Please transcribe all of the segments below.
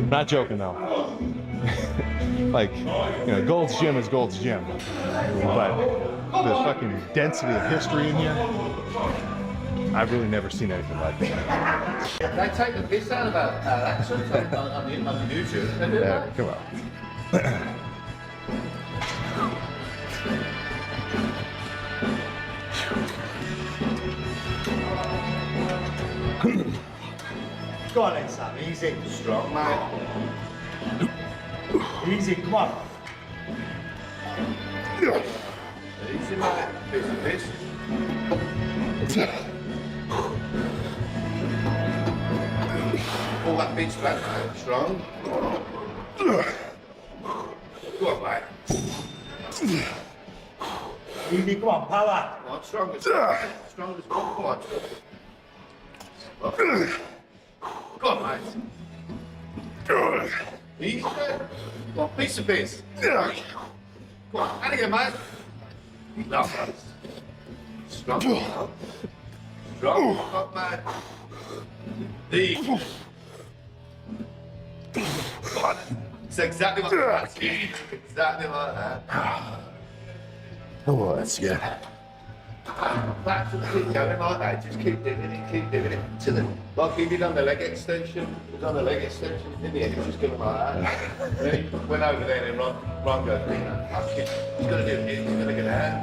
Not joking though. Like, you know, Gold's Gym is Gold's Gym, but the fucking density of history in here, I've really never seen anything like that. They take the piss out about accents on YouTube. They do Yeah, that. come on. Go on then, Sam. Easy. Strong, mate. Easy. Come on. Easy, mate. Piss of piss. Pull that bitch back, mate. Strong. Go on, mate. Easy. Come on. Power. Come on, strong as fuck. Strong as fuck. Come on. Go on, mate. Easy. Come on, piece of piss. Come on, and again, mate. No, mate. Strong. Strong. Fuck, mate. Easy. Come on. It's exactly what that's exactly like that. Oh, that's good. That's just keep going like that. Just keep doing it till the like he did on the leg extension. It was on the leg extension, didn't he? It was just going like that. And then he went over there and Ron goes, fuck it. He's gonna do it, he's gonna get out.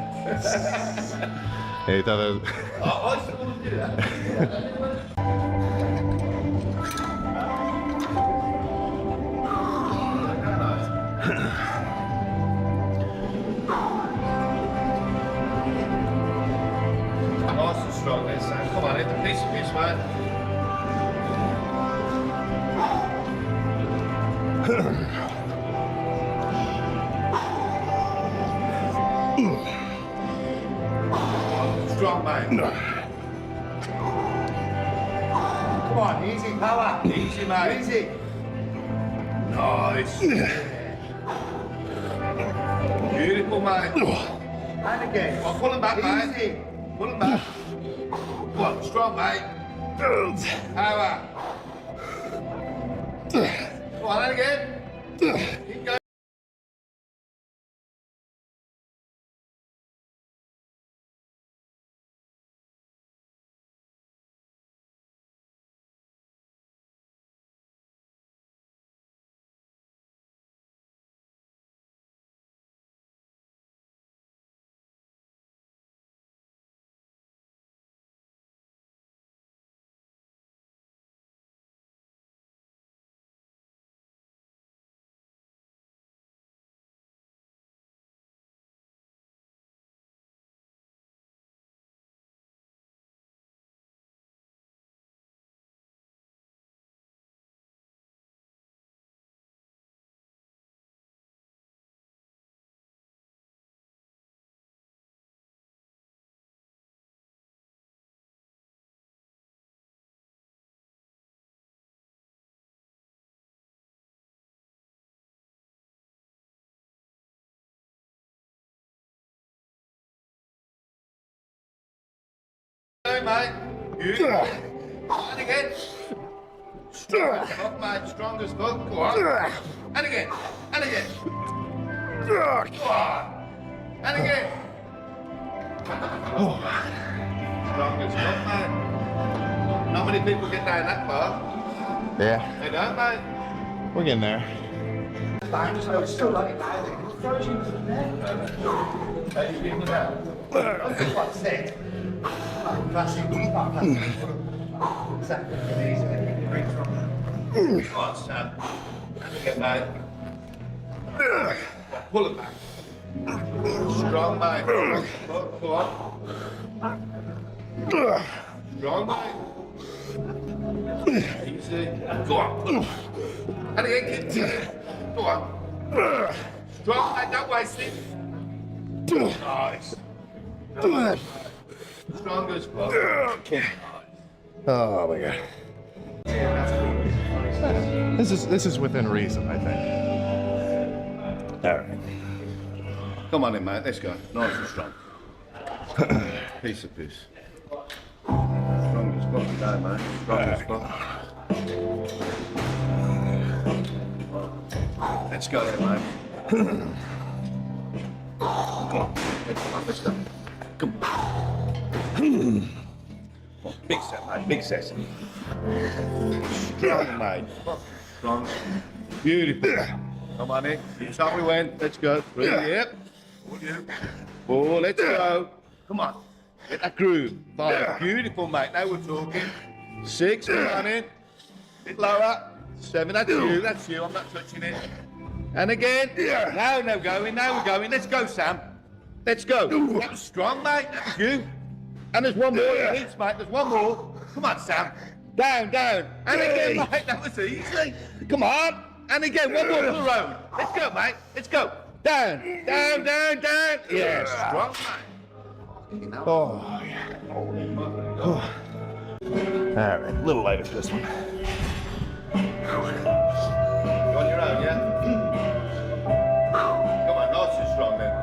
Hey, you thought that was... I still want to do that. Nice and strong there, Sam. Come on, hit the piece of piss, mate. Strong, mate. Come on. Easy. Power. Easy, mate. Easy. Nice. Beautiful, mate. And again. Well, pull him back, mate. Easy. Pull him back. Come on, strong, mate. Power. Come on, and again. Keep going. Go, mate. Beautiful. And again. Strong as fuck, mate. Strong as fuck. Go on. And again. And again. Go on. And again. Strong as fuck, mate. Not many people get down that far. Yeah, They don't, mate. we're getting there. It's still like it now. It's frozen from there. How do you feel about That's what I said. Classic. Exactly. Easy. Great from there. Go on, Sam. And again, mate. Pull it back. Strong, mate. Go on. Strong, mate. Easy. Go on. And again, continue. Go on. Strong, mate. Don't waste it. Nice. Strong as fuck. Oh my god. This is within reason, I think. All right. Come on in, mate. Let's go. Nice and strong. Piece of piss. Strong as fuck today, mate. Strong as fuck. Let's go then, mate. Come on. Let's go. Come on. Big set, mate. Big set. Strong, mate. Strong. Beautiful. Come on in. That's how we went. Let's go. Yep. Oh, let's go. Come on. Get that groove. 5. Beautiful, mate. Now we're talking. 6. Come on in. Bit lower. 7. That's you. That's you. I'm not touching it. And again. Now we're going. Now we're going. Let's go, Sam. Let's go. That was strong, mate. That was you. And there's one more. Mate. There's one more. Come on, Sam. Down, down. And again, mate. That was easy. Come on. And again, one more for the road. Let's go, mate. Let's go. Down, down, down, down. Yeah, strong, mate. Oh, yeah. All right, a little lighter for this one. You're on your own, yeah? Come on, nice and strong then.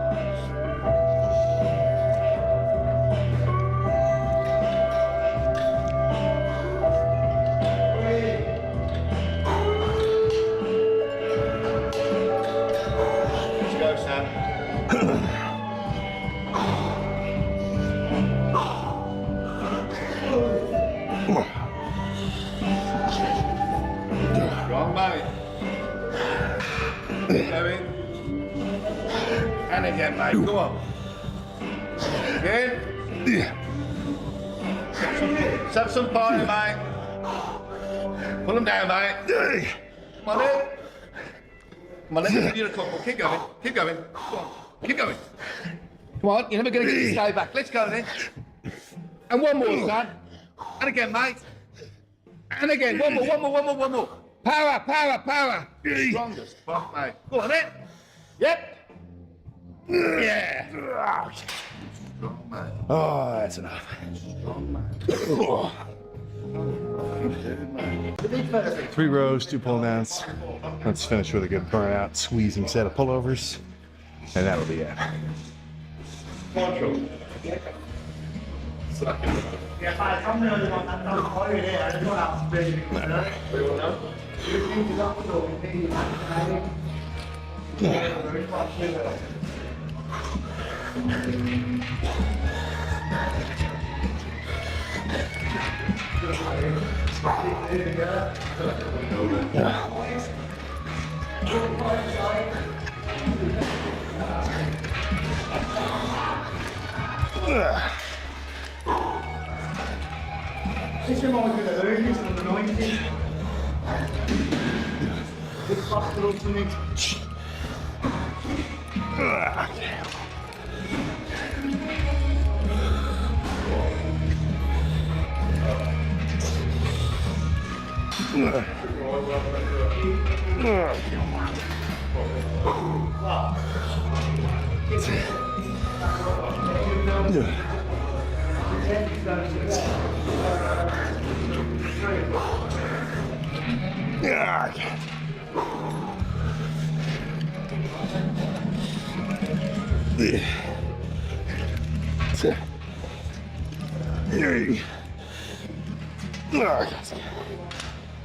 Let's go, Sam. Strong, mate. Going. And again, mate. Go on. Again. Let's have some party, mate. Pull them down, mate. Come on in. Come on, let me give you a couple. Keep going. Keep going. Come on. Keep going. Come on. You're never going to get your stay back. Let's go then. And one more, son. And again, mate. And again. One more. Power, power, power. Strongest. Fuck, mate. Go on then. Yep. Yeah. Strong, mate. Oh, that's enough. Strong, mate. 3 rows, 2 pull downs. Let's finish with a good burnout, squeezing set of pullovers, and that'll be it. This reminds me of the earliest of the 90s. This hospital to me.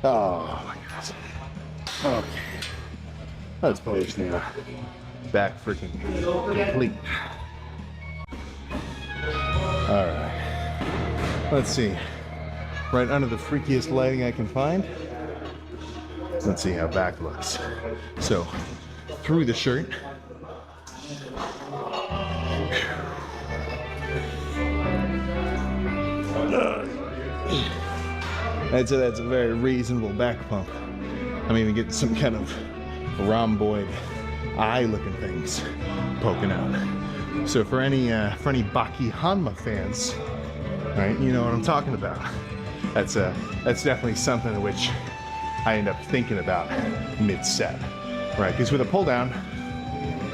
Oh my God. Okay. That's polished now. Back freaking complete. Alright. Let's see. Right under the freakiest lighting I can find. Let's see how back looks. So, through the shirt. I'd say that's a very reasonable back pump. I'm even getting some kind of rhomboid eye-looking things poking out. So for any Baki Hanma fans, right, you know what I'm talking about. That's definitely something which I end up thinking about mid-set, right? Because with a pull down,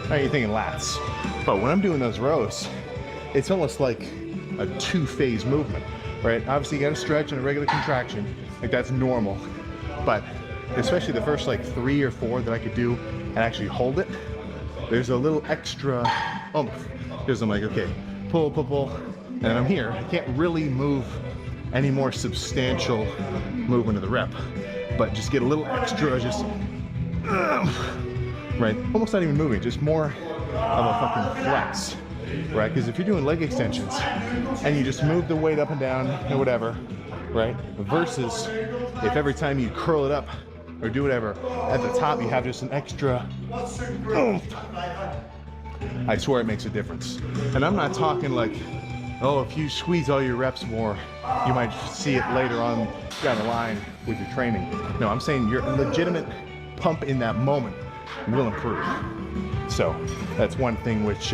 right, you're thinking lats. But when I'm doing those rows, it's almost like a 2-phase movement. Right, obviously you gotta stretch and a regular contraction, like that's normal. But especially the first like 3 or 4 that I could do and actually hold it, there's a little extra oomph. Because I'm like, okay, pull, pull, pull, and I'm here. I can't really move any more substantial movement of the rep, but just get a little extra, just right? Almost not even moving, just more of a fucking flex, right? Because if you're doing leg extensions and you just move the weight up and down and whatever, right? Versus if every time you curl it up or do whatever, at the top you have just an extra oomph. I swear it makes a difference. And I'm not talking like, oh, if you squeeze all your reps more, you might see it later on down the line with your training. No, I'm saying your legitimate pump in that moment will improve. So that's one thing which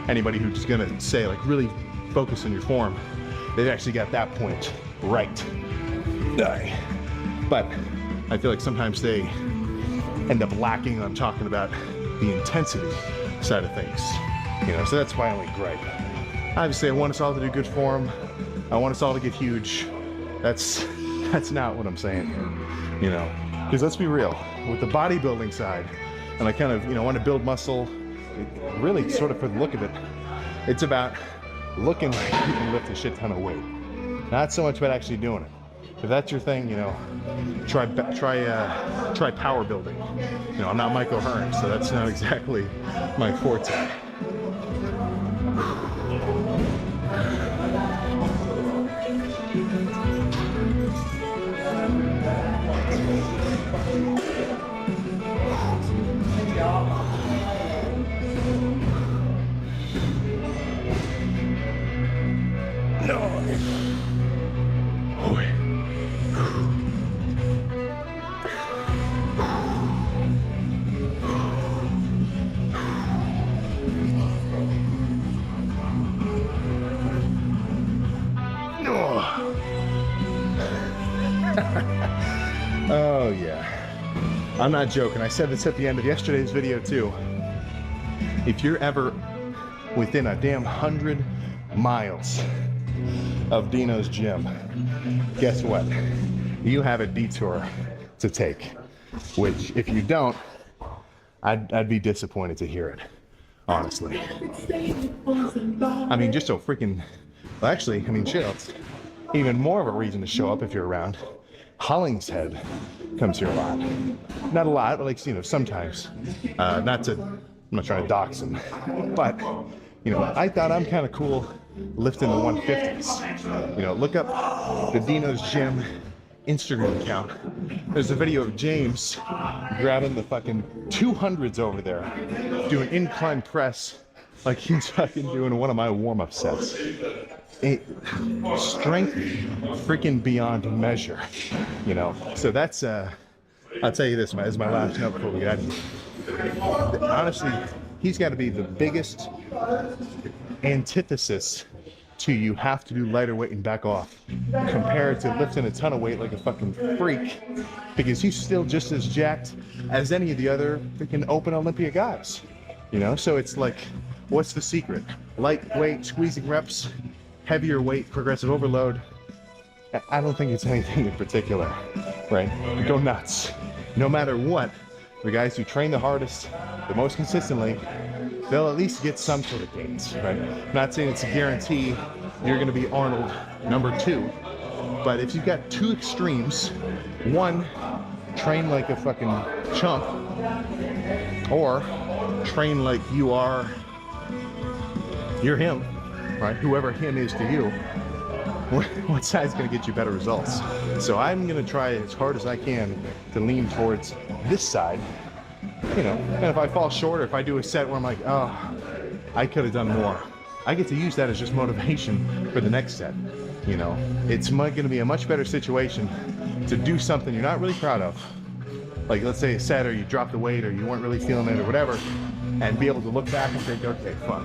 anybody who's gonna say like really focus on your form, they've actually got that point right. But I feel like sometimes they end up lacking on talking about the intensity side of things, you know, so that's my only gripe. Obviously I want us all to do good form. I want us all to get huge. That's not what I'm saying here, you know, because let's be real, with the bodybuilding side, and I kind of, you know, want to build muscle, really sort of for the look of it, it's about looking like you can lift a shit ton of weight. Not so much about actually doing it. If that's your thing, you know, try power building. You know, I'm not Michael Hearn, so that's not exactly my forte. Oh yeah, I'm not joking. I said this at the end of yesterday's video too. If you're ever within a damn 100 miles of Dino's gym, guess what? You have a detour to take, which if you don't, I'd be disappointed to hear it, honestly. I mean, just so freaking, well, actually, I mean, shit, it's even more of a reason to show up if you're around. Hollingshead comes here a lot. Not a lot, but like, you know, sometimes. I'm not trying to dox him, but, you know, I thought I'm kind of cool lifting the 150s. You know, look up the Dino's Gym Instagram account. There's a video of James grabbing the fucking 200s over there, doing incline press like he's fucking doing one of my warm-up sets. Strength freaking beyond measure, you know. So that's I'll tell you this as my last note before we get out of here. Honestly, he's got to be the biggest antithesis to you have to do lighter weight and back off compared to lifting a ton of weight like a fucking freak, because he's still just as jacked as any of the other freaking open Olympia guys, you know. So it's like, what's the secret? Lightweight, squeezing reps, heavier weight, progressive overload. I don't think it's anything in particular, right? Go nuts. No matter what, the guys who train the hardest, the most consistently, they'll at least get some sort of gains, right? I'm not saying it's a guarantee you're gonna be Arnold #2, but if you've got two extremes, one, train like a fucking chump, or train like you're him, right? Whoever him is to you, what side's gonna get you better results? So I'm gonna try as hard as I can to lean towards this side, you know, and if I fall short or if I do a set where I'm like, oh, I could have done more, I get to use that as just motivation for the next set, you know. It's gonna be a much better situation to do something you're not really proud of, like let's say a set or you dropped the weight or you weren't really feeling it or whatever, and be able to look back and think, okay, fuck,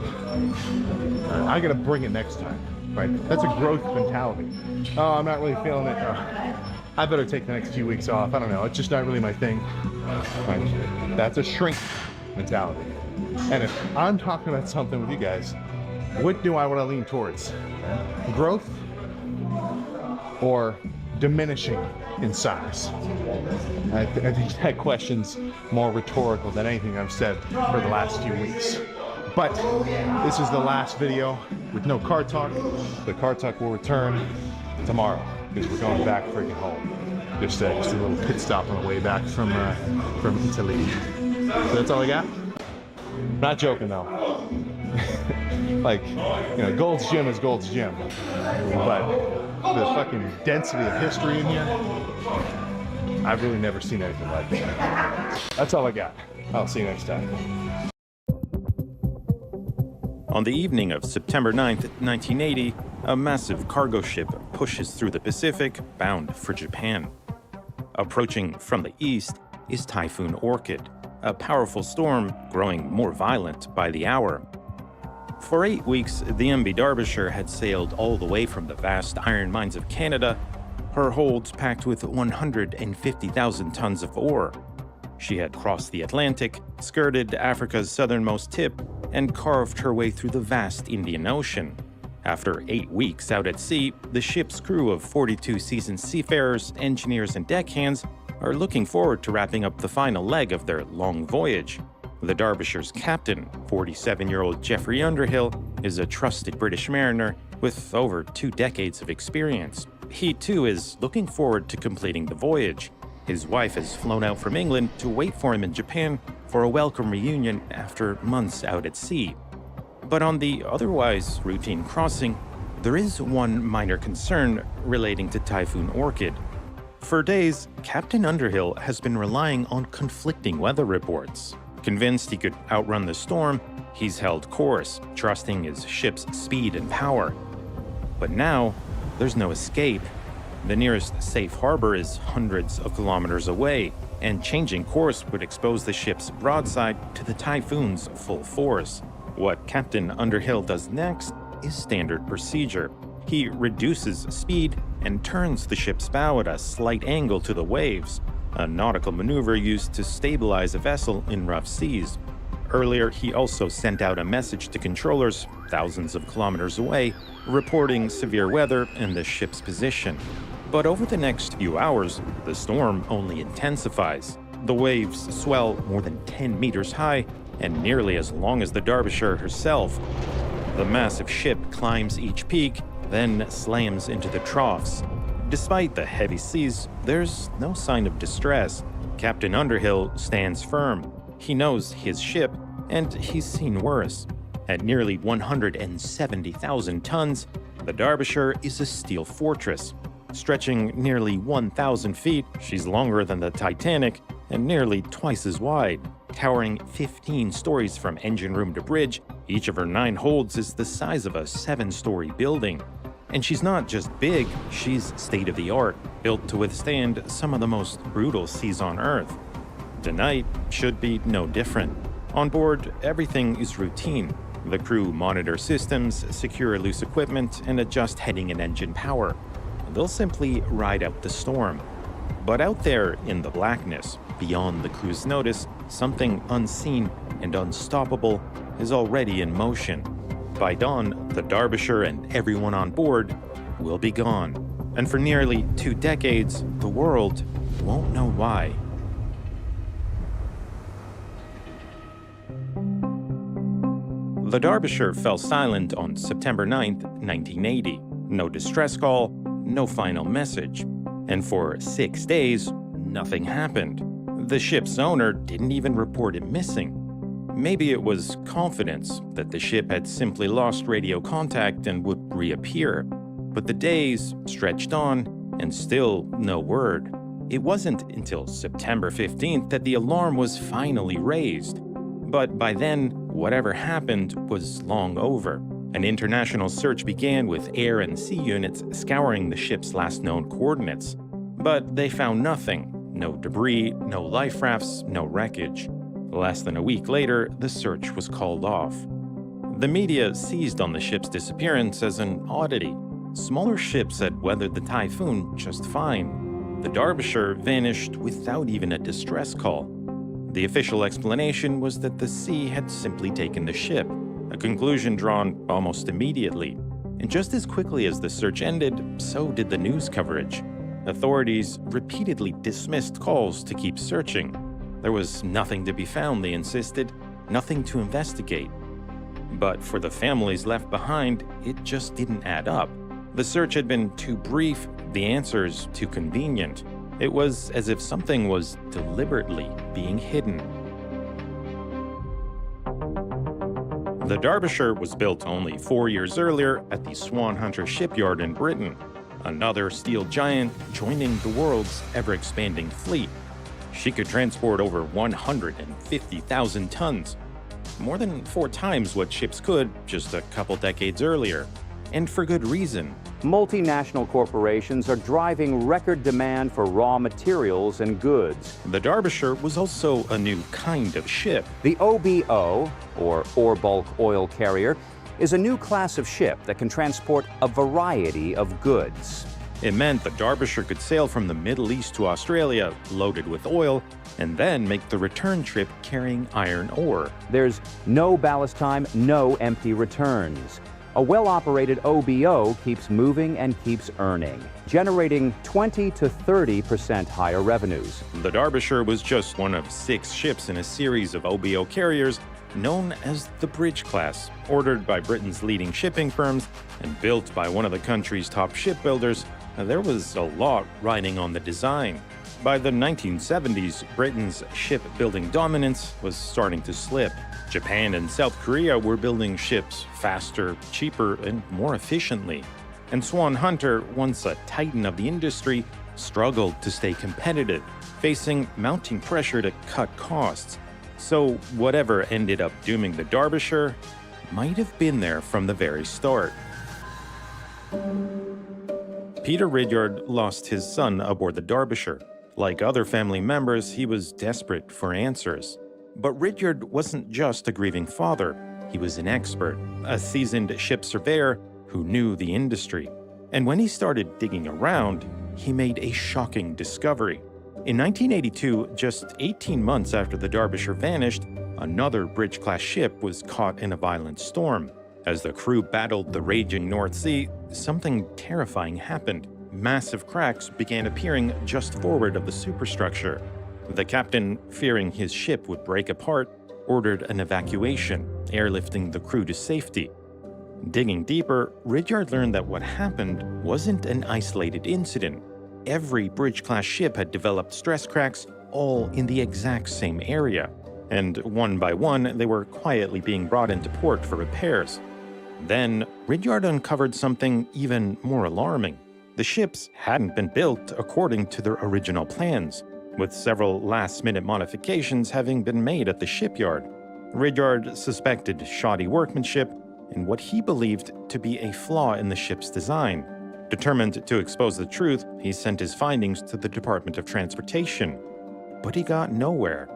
I gotta bring it next time, right? That's a growth mentality. Oh, I'm not really feeling it. I better take the next few weeks off. I don't know, it's just not really my thing. Right? That's a shrink mentality. And if I'm talking about something with you guys, what do I want to lean towards? Growth or diminishing in size? I think that question's more rhetorical than anything I've said for the last few weeks. But this is the last video with no car talk. The car talk will return tomorrow because we're going back freaking home. Just a little pit stop on the way back from Italy. That's all I got? Not joking though. Like, Gold's Gym is Gold's Gym. But the fucking density of history in here, I've really never seen anything like that. That's all I got. I'll see you next time. On the evening of September 9th, 1980, a massive cargo ship pushes through the Pacific, bound for Japan. Approaching from the east is Typhoon Orchid, a powerful storm growing more violent by the hour. For 8 weeks, the MV Derbyshire had sailed all the way from the vast iron mines of Canada, her holds packed with 150,000 tons of ore. She had crossed the Atlantic, skirted Africa's southernmost tip, and carved her way through the vast Indian Ocean. After 8 weeks out at sea, the ship's crew of 42 seasoned seafarers, engineers, and deckhands are looking forward to wrapping up the final leg of their long voyage. The Derbyshire's captain, 47-year-old Geoffrey Underhill, is a trusted British mariner with over 2 decades of experience. He, too, is looking forward to completing the voyage. His wife has flown out from England to wait for him in Japan for a welcome reunion after months out at sea. But on the otherwise routine crossing, there is one minor concern relating to Typhoon Orchid. For days, Captain Underhill has been relying on conflicting weather reports. Convinced he could outrun the storm, he's held course, trusting his ship's speed and power. But now, there's no escape. The nearest safe harbor is hundreds of kilometers away, and changing course would expose the ship's broadside to the typhoon's full force. What Captain Underhill does next is standard procedure. He reduces speed and turns the ship's bow at a slight angle to the waves, a nautical maneuver used to stabilize a vessel in rough seas. Earlier, he also sent out a message to controllers thousands of kilometers away, reporting severe weather and the ship's position. But over the next few hours, the storm only intensifies. The waves swell more than 10 meters high and nearly as long as the Derbyshire herself. The massive ship climbs each peak, then slams into the troughs. Despite the heavy seas, there's no sign of distress. Captain Underhill stands firm. He knows his ship, and he's seen worse. At nearly 170,000 tons, the Derbyshire is a steel fortress. Stretching nearly 1,000 feet, she's longer than the Titanic and nearly twice as wide. Towering 15 stories from engine room to bridge, each of her 9 holds is the size of a 7-story building. And she's not just big, she's state-of-the-art, built to withstand some of the most brutal seas on Earth. Tonight should be no different. On board, everything is routine. The crew monitor systems, secure loose equipment, and adjust heading and engine power. They'll simply ride out the storm. But out there in the blackness, beyond the crew's notice, something unseen and unstoppable is already in motion. By dawn, the Derbyshire and everyone on board will be gone. And for nearly 2 decades, the world won't know why. The Derbyshire fell silent on September 9th, 1980. No distress call, no final message. And for 6 days, nothing happened. The ship's owner didn't even report it missing. Maybe it was confidence that the ship had simply lost radio contact and would reappear. But the days stretched on, and still no word. It wasn't until September 15th that the alarm was finally raised. But by then, whatever happened was long over. An international search began with air and sea units scouring the ship's last known coordinates. But they found nothing. No debris, no life rafts, no wreckage. Less than a week later, the search was called off. The media seized on the ship's disappearance as an oddity. Smaller ships had weathered the typhoon just fine. The Derbyshire vanished without even a distress call. The official explanation was that the sea had simply taken the ship, a conclusion drawn almost immediately. And just as quickly as the search ended, so did the news coverage. Authorities repeatedly dismissed calls to keep searching. There was nothing to be found, they insisted, nothing to investigate. But for the families left behind, it just didn't add up. The search had been too brief, the answers too convenient. It was as if something was deliberately being hidden. The Derbyshire was built only 4 years earlier at the Swan Hunter shipyard in Britain, another steel giant joining the world's ever-expanding fleet. She could transport over 150,000 tons, more than 4 times what ships could just a couple decades earlier, and for good reason. Multinational corporations are driving record demand for raw materials and goods. The Derbyshire was also a new kind of ship. The OBO, or Ore Bulk Oil Carrier, is a new class of ship that can transport a variety of goods. It meant the Derbyshire could sail from the Middle East to Australia loaded with oil and then make the return trip carrying iron ore. There's no ballast time, no empty returns. A well-operated OBO keeps moving and keeps earning, generating 20 to 30% higher revenues. The Derbyshire was just one of 6 ships in a series of OBO carriers known as the Bridge class, ordered by Britain's leading shipping firms and built by one of the country's top shipbuilders. There was a lot riding on the design. By the 1970s, Britain's shipbuilding dominance was starting to slip. Japan and South Korea were building ships faster, cheaper, and more efficiently. And Swan Hunter, once a titan of the industry, struggled to stay competitive, facing mounting pressure to cut costs. So whatever ended up dooming the Derbyshire might have been there from the very start. Peter Ridyard lost his son aboard the Derbyshire. Like other family members, he was desperate for answers. But Ridyard wasn't just a grieving father. He was an expert, a seasoned ship surveyor who knew the industry. And when he started digging around, he made a shocking discovery. In 1982, just 18 months after the Derbyshire vanished, another Bridge-class ship was caught in a violent storm. As the crew battled the raging North Sea, something terrifying happened. Massive cracks began appearing just forward of the superstructure. The captain, fearing his ship would break apart, ordered an evacuation, airlifting the crew to safety. Digging deeper, Ridyard learned that what happened wasn't an isolated incident. Every Bridge-class ship had developed stress cracks, all in the exact same area. And one by one, they were quietly being brought into port for repairs. Then, Ridyard uncovered something even more alarming. The ships hadn't been built according to their original plans, with several last-minute modifications having been made at the shipyard. Ridyard suspected shoddy workmanship and what he believed to be a flaw in the ship's design. Determined to expose the truth, he sent his findings to the Department of Transportation. But he got nowhere.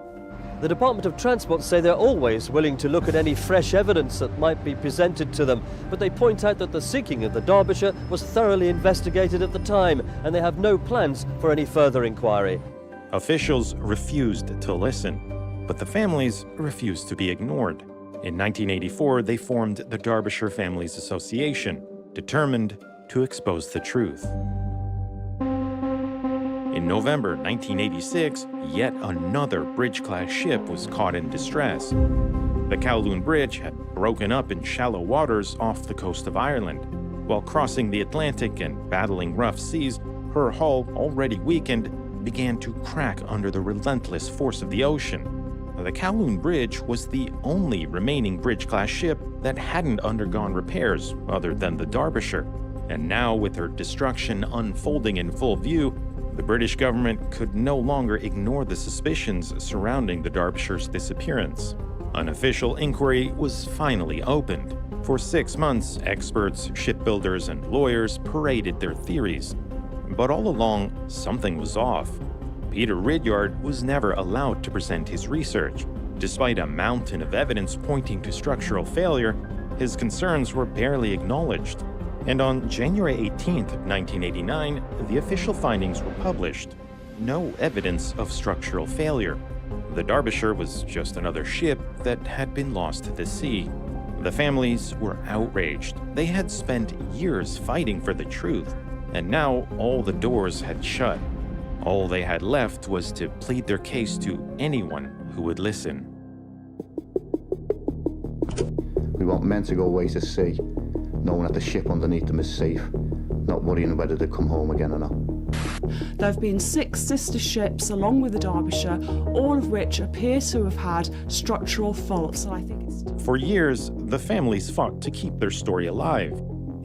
The Department of Transport say they're always willing to look at any fresh evidence that might be presented to them, but they point out that the sinking of the Derbyshire was thoroughly investigated at the time, and they have no plans for any further inquiry. Officials refused to listen, but the families refused to be ignored. In 1984, they formed the Derbyshire Families Association, determined to expose the truth. In November 1986, yet another Bridge-class ship was caught in distress. The Kowloon Bridge had broken up in shallow waters off the coast of Ireland. While crossing the Atlantic and battling rough seas, her hull, already weakened, began to crack under the relentless force of the ocean. The Kowloon Bridge was the only remaining Bridge-class ship that hadn't undergone repairs other than the Derbyshire. And now, with her destruction unfolding in full view, the British government could no longer ignore the suspicions surrounding the Derbyshire's disappearance. An official inquiry was finally opened. For 6 months, experts, shipbuilders, and lawyers paraded their theories. But all along, something was off. Peter Ridyard was never allowed to present his research. Despite a mountain of evidence pointing to structural failure, his concerns were barely acknowledged. And on January 18, 1989, the official findings were published. No evidence of structural failure. The Derbyshire was just another ship that had been lost to the sea. The families were outraged. They had spent years fighting for the truth, and now all the doors had shut. All they had left was to plead their case to anyone who would listen. We want men to go away to sea, knowing that the ship underneath them is safe, not worrying whether they come home again or not. There have been 6 sister ships along with the Derbyshire, all of which appear to have had structural faults, and I think it's... For years, the families fought to keep their story alive.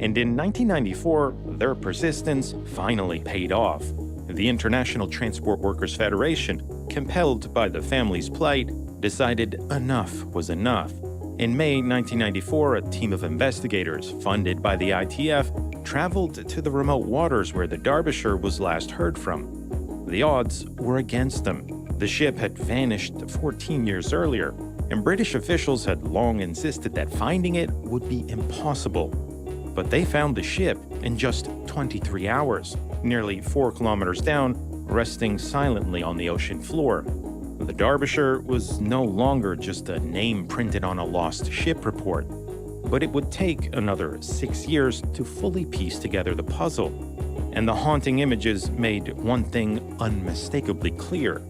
And in 1994, their persistence finally paid off. The International Transport Workers Federation, compelled by the family's plight, decided enough was enough. In May 1994, a team of investigators, funded by the ITF, traveled to the remote waters where the Derbyshire was last heard from. The odds were against them. The ship had vanished 14 years earlier, and British officials had long insisted that finding it would be impossible. But they found the ship in just 23 hours, nearly 4 kilometers down, resting silently on the ocean floor. The Derbyshire was no longer just a name printed on a lost ship report, but it would take another 6 years to fully piece together the puzzle. And the haunting images made one thing unmistakably clear: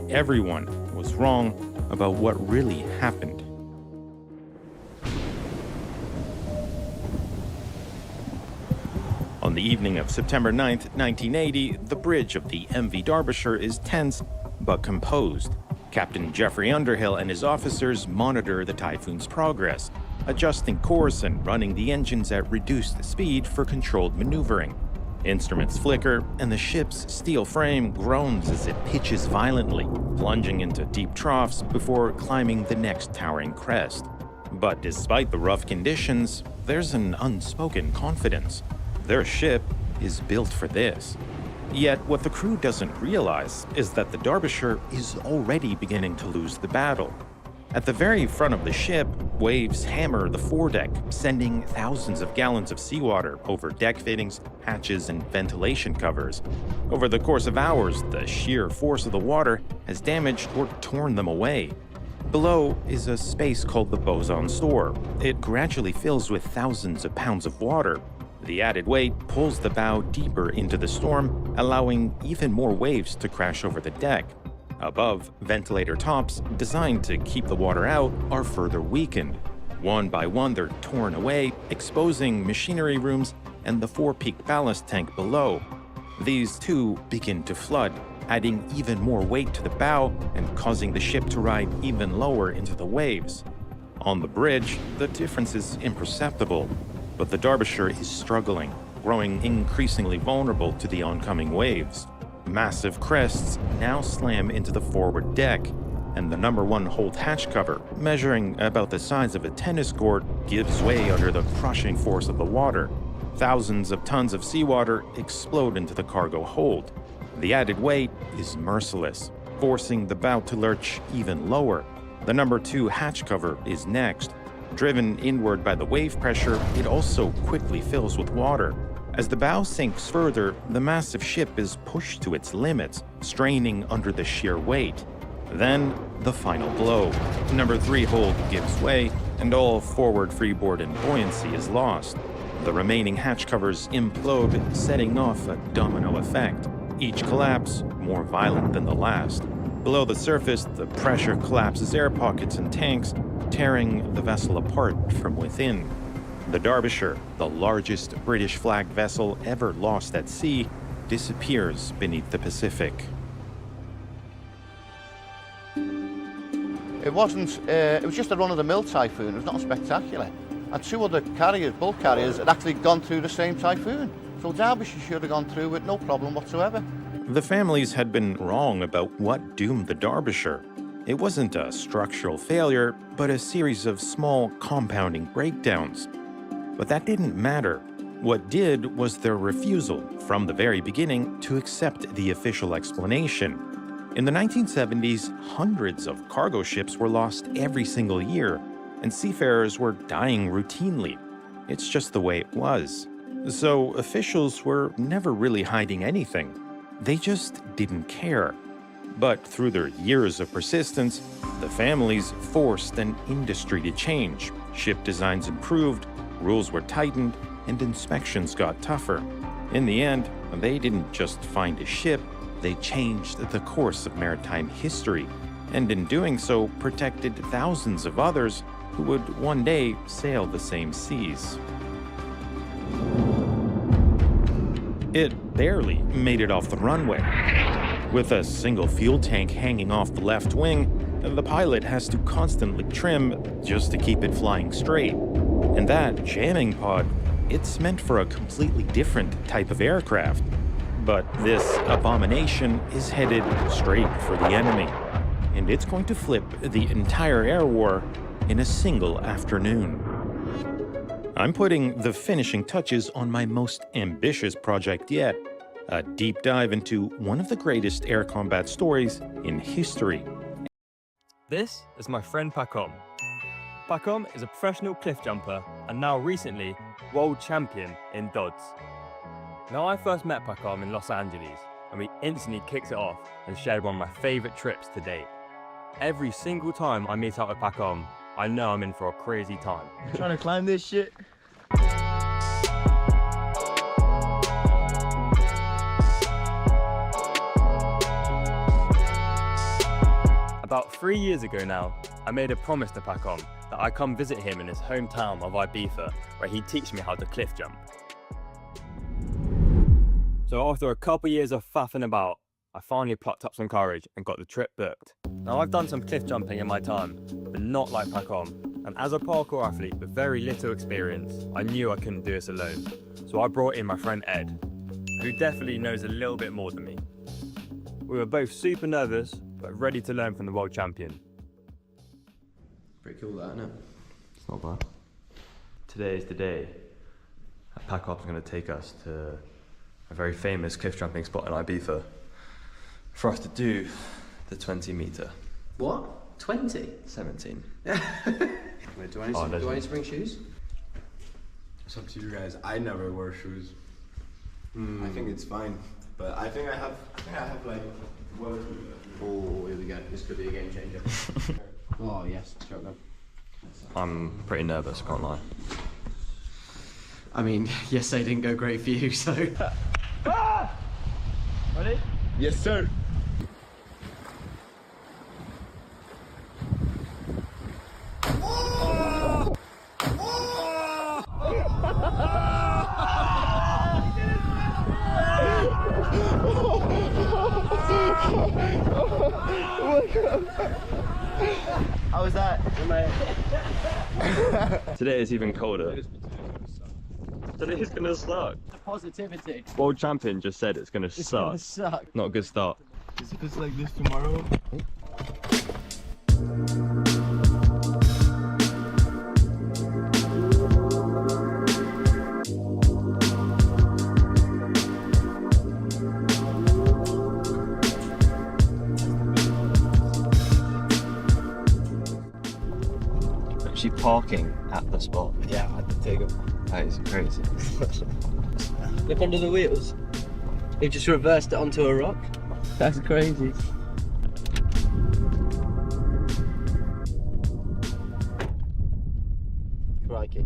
everyone was wrong about what really happened. On the evening of September 9, 1980, the bridge of the MV Derbyshire is tense but composed. Captain Geoffrey Underhill and his officers monitor the typhoon's progress, adjusting course and running the engines at reduced speed for controlled maneuvering. Instruments flicker, and the ship's steel frame groans as it pitches violently, plunging into deep troughs before climbing the next towering crest. But despite the rough conditions, there's an unspoken confidence. Their ship is built for this. Yet what the crew doesn't realize is that the Derbyshire is already beginning to lose the battle. At the very front of the ship, waves hammer the foredeck, sending thousands of gallons of seawater over deck fittings, hatches, and ventilation covers. Over the course of hours, the sheer force of the water has damaged or torn them away. Below is a space called the boson store. It gradually fills with thousands of pounds of water. The added weight pulls the bow deeper into the storm, allowing even more waves to crash over the deck. Above, ventilator tops, designed to keep the water out, are further weakened. One by one, they're torn away, exposing machinery rooms and the four-peak ballast tank below. These too begin to flood, adding even more weight to the bow and causing the ship to ride even lower into the waves. On the bridge, the difference is imperceptible, but the Derbyshire is struggling, growing increasingly vulnerable to the oncoming waves. Massive crests now slam into the forward deck, and the number 1 hold hatch cover, measuring about the size of a tennis court, gives way under the crushing force of the water. Thousands of tons of seawater explode into the cargo hold. The added weight is merciless, forcing the bow to lurch even lower. The number 2 hatch cover is next. Driven inward by the wave pressure, it also quickly fills with water. As the bow sinks further, the massive ship is pushed to its limits, straining under the sheer weight. Then, the final blow. Number 3 hold gives way, and all forward freeboard and buoyancy is lost. The remaining hatch covers implode, setting off a domino effect, each collapse more violent than the last. Below the surface, the pressure collapses air pockets and tanks, tearing the vessel apart from within. The Derbyshire, the largest British flag vessel ever lost at sea, disappears beneath the Pacific. It wasn't, it was just a run-of-the-mill typhoon. It was not spectacular. And 2 other carriers, bulk carriers, had actually gone through the same typhoon. So Derbyshire should have gone through with no problem whatsoever. The families had been wrong about what doomed the Derbyshire. It wasn't a structural failure, but a series of small compounding breakdowns. But that didn't matter. What did was their refusal, from the very beginning, to accept the official explanation. In the 1970s, hundreds of cargo ships were lost every single year, and seafarers were dying routinely. It's just the way it was. So officials were never really hiding anything. They just didn't care. But through their years of persistence, the families forced an industry to change. Ship designs improved, rules were tightened, and inspections got tougher. In the end, they didn't just find a ship, they changed the course of maritime history, and in doing so protected thousands of others who would one day sail the same seas. It barely made it off the runway. With a single fuel tank hanging off the left wing, the pilot has to constantly trim just to keep it flying straight. And that jamming pod, it's meant for a completely different type of aircraft. But this abomination is headed straight for the enemy, and it's going to flip the entire air war in a single afternoon. I'm putting the finishing touches on my most ambitious project yet, a deep dive into one of the greatest air combat stories in history. This is my friend Pacom. Pacom is a professional cliff jumper and now recently world champion in Dodds. Now I first met Pacom in Los Angeles and we instantly kicked it off and shared one of my favourite trips to date. Every single time I meet up with Pacom, I know I'm in for a crazy time. Trying to climb this shit. About 3 years ago now, I made a promise to Pacom that I'd come visit him in his hometown of Ibiza, where he'd teach me how to cliff jump. So after a couple years of faffing about, I finally plucked up some courage and got the trip booked. Now I've done some cliff jumping in my time, but not like Pacom. And as a parkour athlete with very little experience, I knew I couldn't do this alone. So I brought in my friend Ed, who definitely knows a little bit more than me. We were both super nervous, but ready to learn from the world champion. Pretty cool, that, isn't it? It's not bad. Today is the day that Pacom's going to take us to a very famous cliff jumping spot in Ibiza for us to do the 20 metre. What? 20? 17. Wait, do I need to bring shoes? It's up to you guys. I never wear shoes. I think it's fine, but I think I have like one or two. Oh, here we go. This could be a game changer. Oh yes, shotgun. I'm pretty nervous, can't lie. I mean, yesterday didn't go great for you, so. Ready? Yes, sir. How was that? Today is even colder. Today is gonna suck. Positivity. World champion just said it's gonna suck. Gonna suck. Not a good start. If it's like this tomorrow. Actually parking at the spot. Yeah, I had to take them. That is crazy. Look under the wheels. They've just reversed it onto a rock. That's crazy. Crikey.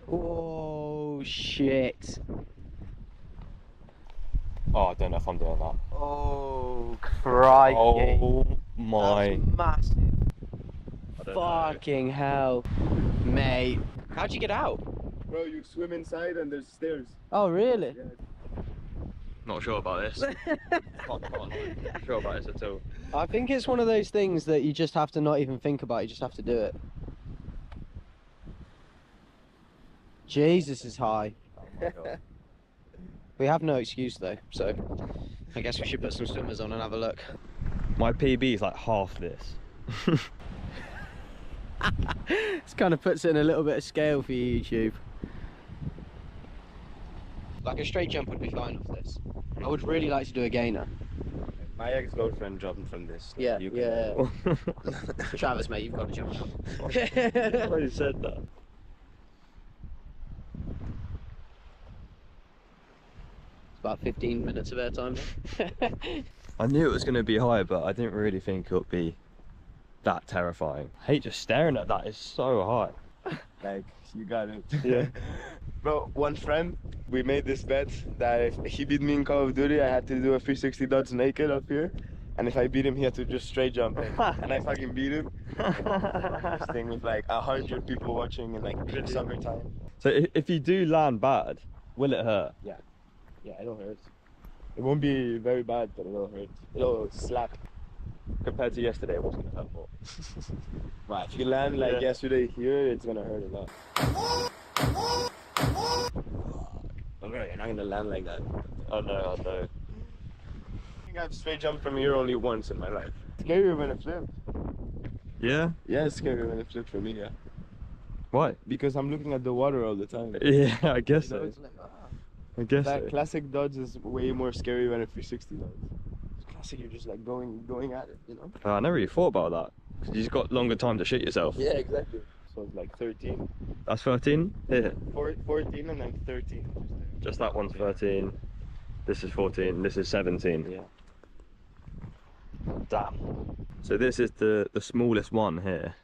Oh shit. Oh, I don't know if I'm doing that. Oh crikey. Oh my. That's massive. I don't know. Fucking hell. Mate. How'd you get out? Bro, you swim inside and there's stairs. Oh really? Yeah. Not sure about this. Not sure about this at all. I think it's one of those things that you just have to not even think about, you just have to do it. Jesus is high. Oh my God. We have no excuse though, so I guess we should put some swimmers on and have a look. My PB is like half this. This kind of puts it in a little bit of scale for you, YouTube. Like a straight jump would be fine off this. I would really like to do a gainer. My ex-girlfriend jumped from this. Yeah, You can- yeah. Travis, mate, you've got to jump up. I already said that. It's about 15 minutes of airtime. I knew it was going to be high, but I didn't really think it would be that terrifying. I hate just staring at that, it's so high. Like, you got it. Yeah. Bro, one friend, we made this bet that if he beat me in Call of Duty, I had to do a 360 dodge naked up here. And if I beat him, he had to just straight jump in. And I fucking beat him. This thing with like 100 people watching in like summertime. So if you do land bad, will it hurt? Yeah, it'll hurt. It won't be very bad, but it'll hurt. It'll slap. Compared to yesterday, it wasn't gonna hurt more. Right, if you land like yesterday here, it's gonna hurt a lot. Okay, you're not gonna land like that. Oh no, oh no. I think I've straight jumped from here only once in my life. Scarier when it flipped. Yeah? Yeah, it's scarier when it flipped for me, yeah. Why? Because I'm looking at the water all the time. Yeah, I guess You know, so. it's like, I guess that so. classic dodge is way more scary than a 360 dodge. Classic, you're just like going at it, you know? I never really thought about that. 'Cause you just got longer time to shit yourself. Yeah, exactly. So it's like 13. That's 13? Yeah. 14 and then 13. Just that one's 13. This is 14. This is 17. Yeah. Damn. So this is the smallest one here.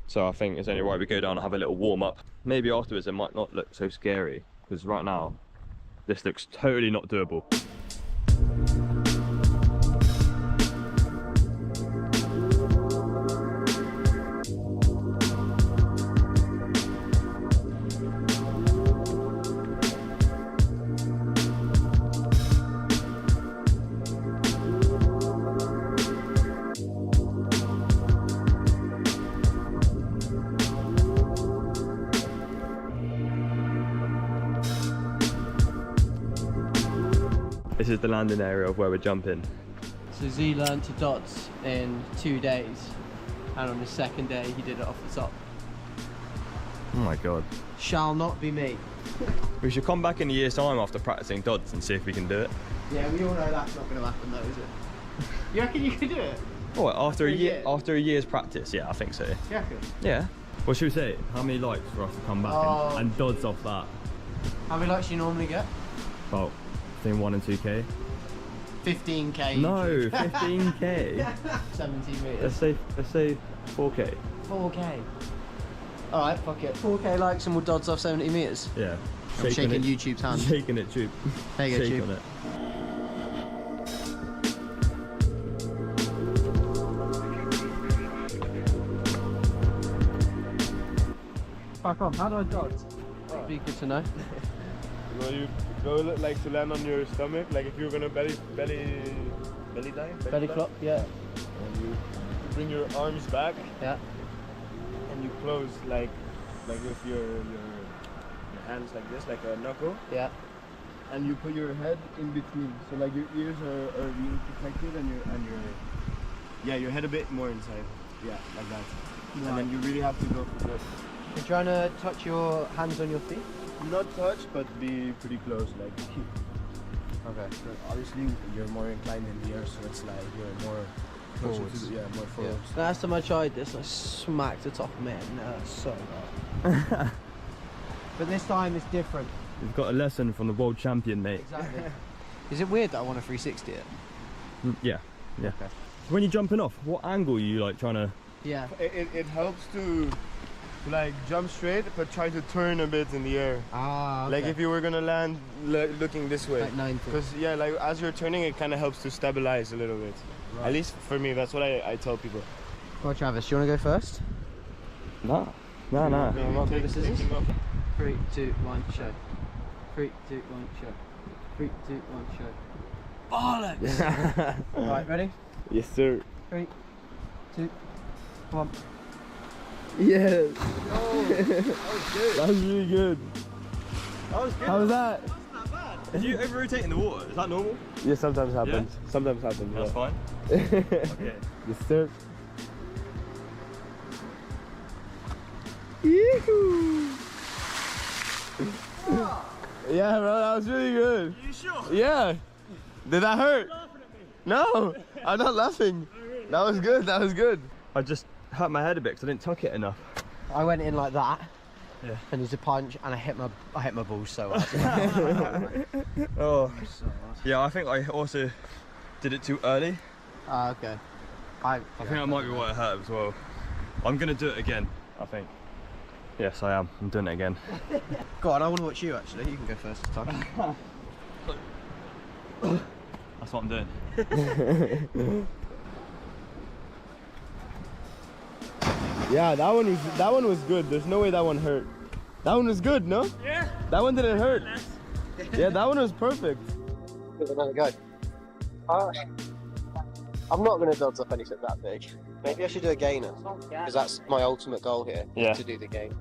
So I think it's only right we go down and have a little warm up. Maybe afterwards it might not look so scary, because right now this looks totally not doable. This is the landing area of where we're jumping. So Z learned to dots in 2 days, and on the second day he did it off the top. Oh my god. Shall not be me. We should come back in a year's time after practicing dots and see if we can do it. Yeah, we all know that's not going to happen though, is it? You reckon you could do it? Oh, after a For a year, year? after a year's practice, yeah, I think so. You reckon? Yeah. What should we say? How many likes for us to come back Oh. and dodge off that? How many likes do you normally get? About between 1 and 2k. 15k. No, 15k. 17 Let's meters. say 4k. 4k. Alright, fuck it. 4k likes and we'll dodge off 70 meters. Yeah. I'm shaking YouTube's hand. Shaking it, Tube. There you go, Shake Tube. on it. Fuck off, how do I dodge? That'd be good to know. Well, you go like to land on your stomach, like if you're gonna belly dive. Belly flop, yeah. And you bring your arms back. Yeah. And you close like with your hands like this, like a knuckle. Yeah. And you put your head in between, so like your ears are really protected, and your head a bit more inside. Yeah, like that. Right. And then you really have to go for this. You're trying to touch your hands on your feet? Not touch, but be pretty close, like. Okay. So obviously, you're more inclined in the air, so it's like you're more closer Forwards. to the, yeah, more forwards. Last time I tried this, I smacked the top of my head. No, that's so hard. But this time it's different. You've got a lesson from the world champion, mate. Exactly. Is it weird that I want a 360 it? Yeah, yeah. Okay. When you're jumping off, what angle are you like trying to? Yeah. It helps to like jump straight, but try to turn a bit in the air. Ah, okay. Like if you were gonna land looking this way. Like 90. Because yeah, like as you're turning, it kind of helps to stabilize a little bit. Right. At least for me, that's what I tell people. Come on, Travis, do you want to go first? No. Paper, scissors. 3, 2, 1, show. 3, 2, 1, show. 3, 2, 1, show. Bollocks! Right, ready? Yes, sir. 3, 2, 1. Yeah. Oh, that was good. That was really good. That was good. How was that? Did you over rotate in the water? Is that normal? Yeah, sometimes happens. Sometimes happens. That's fine. Okay. Yes, sir. Yeah, bro, that was really good. Are you sure? Yeah. Did that hurt? No, I'm not laughing. That was good. That was good. I just hurt my head a bit because I didn't tuck it enough. I went in like that. Yeah. And there's a punch, and I hit my balls so hard. Oh. Yeah, I think I also did it too early. Ah, okay. I think that might be why it hurt as well. I'm gonna do it again, I think. Yes, I am. I'm doing it again. Go on, I want to watch you actually. You can go first this time. That's what I'm doing. Yeah, that one was good. There's no way that one hurt. That one was good, no? Yeah. That one didn't hurt. Yeah, that one was perfect. Give it another go. I'm not going to build up anything that big. Maybe I should do a gainer, because that's my ultimate goal here, to do the gain.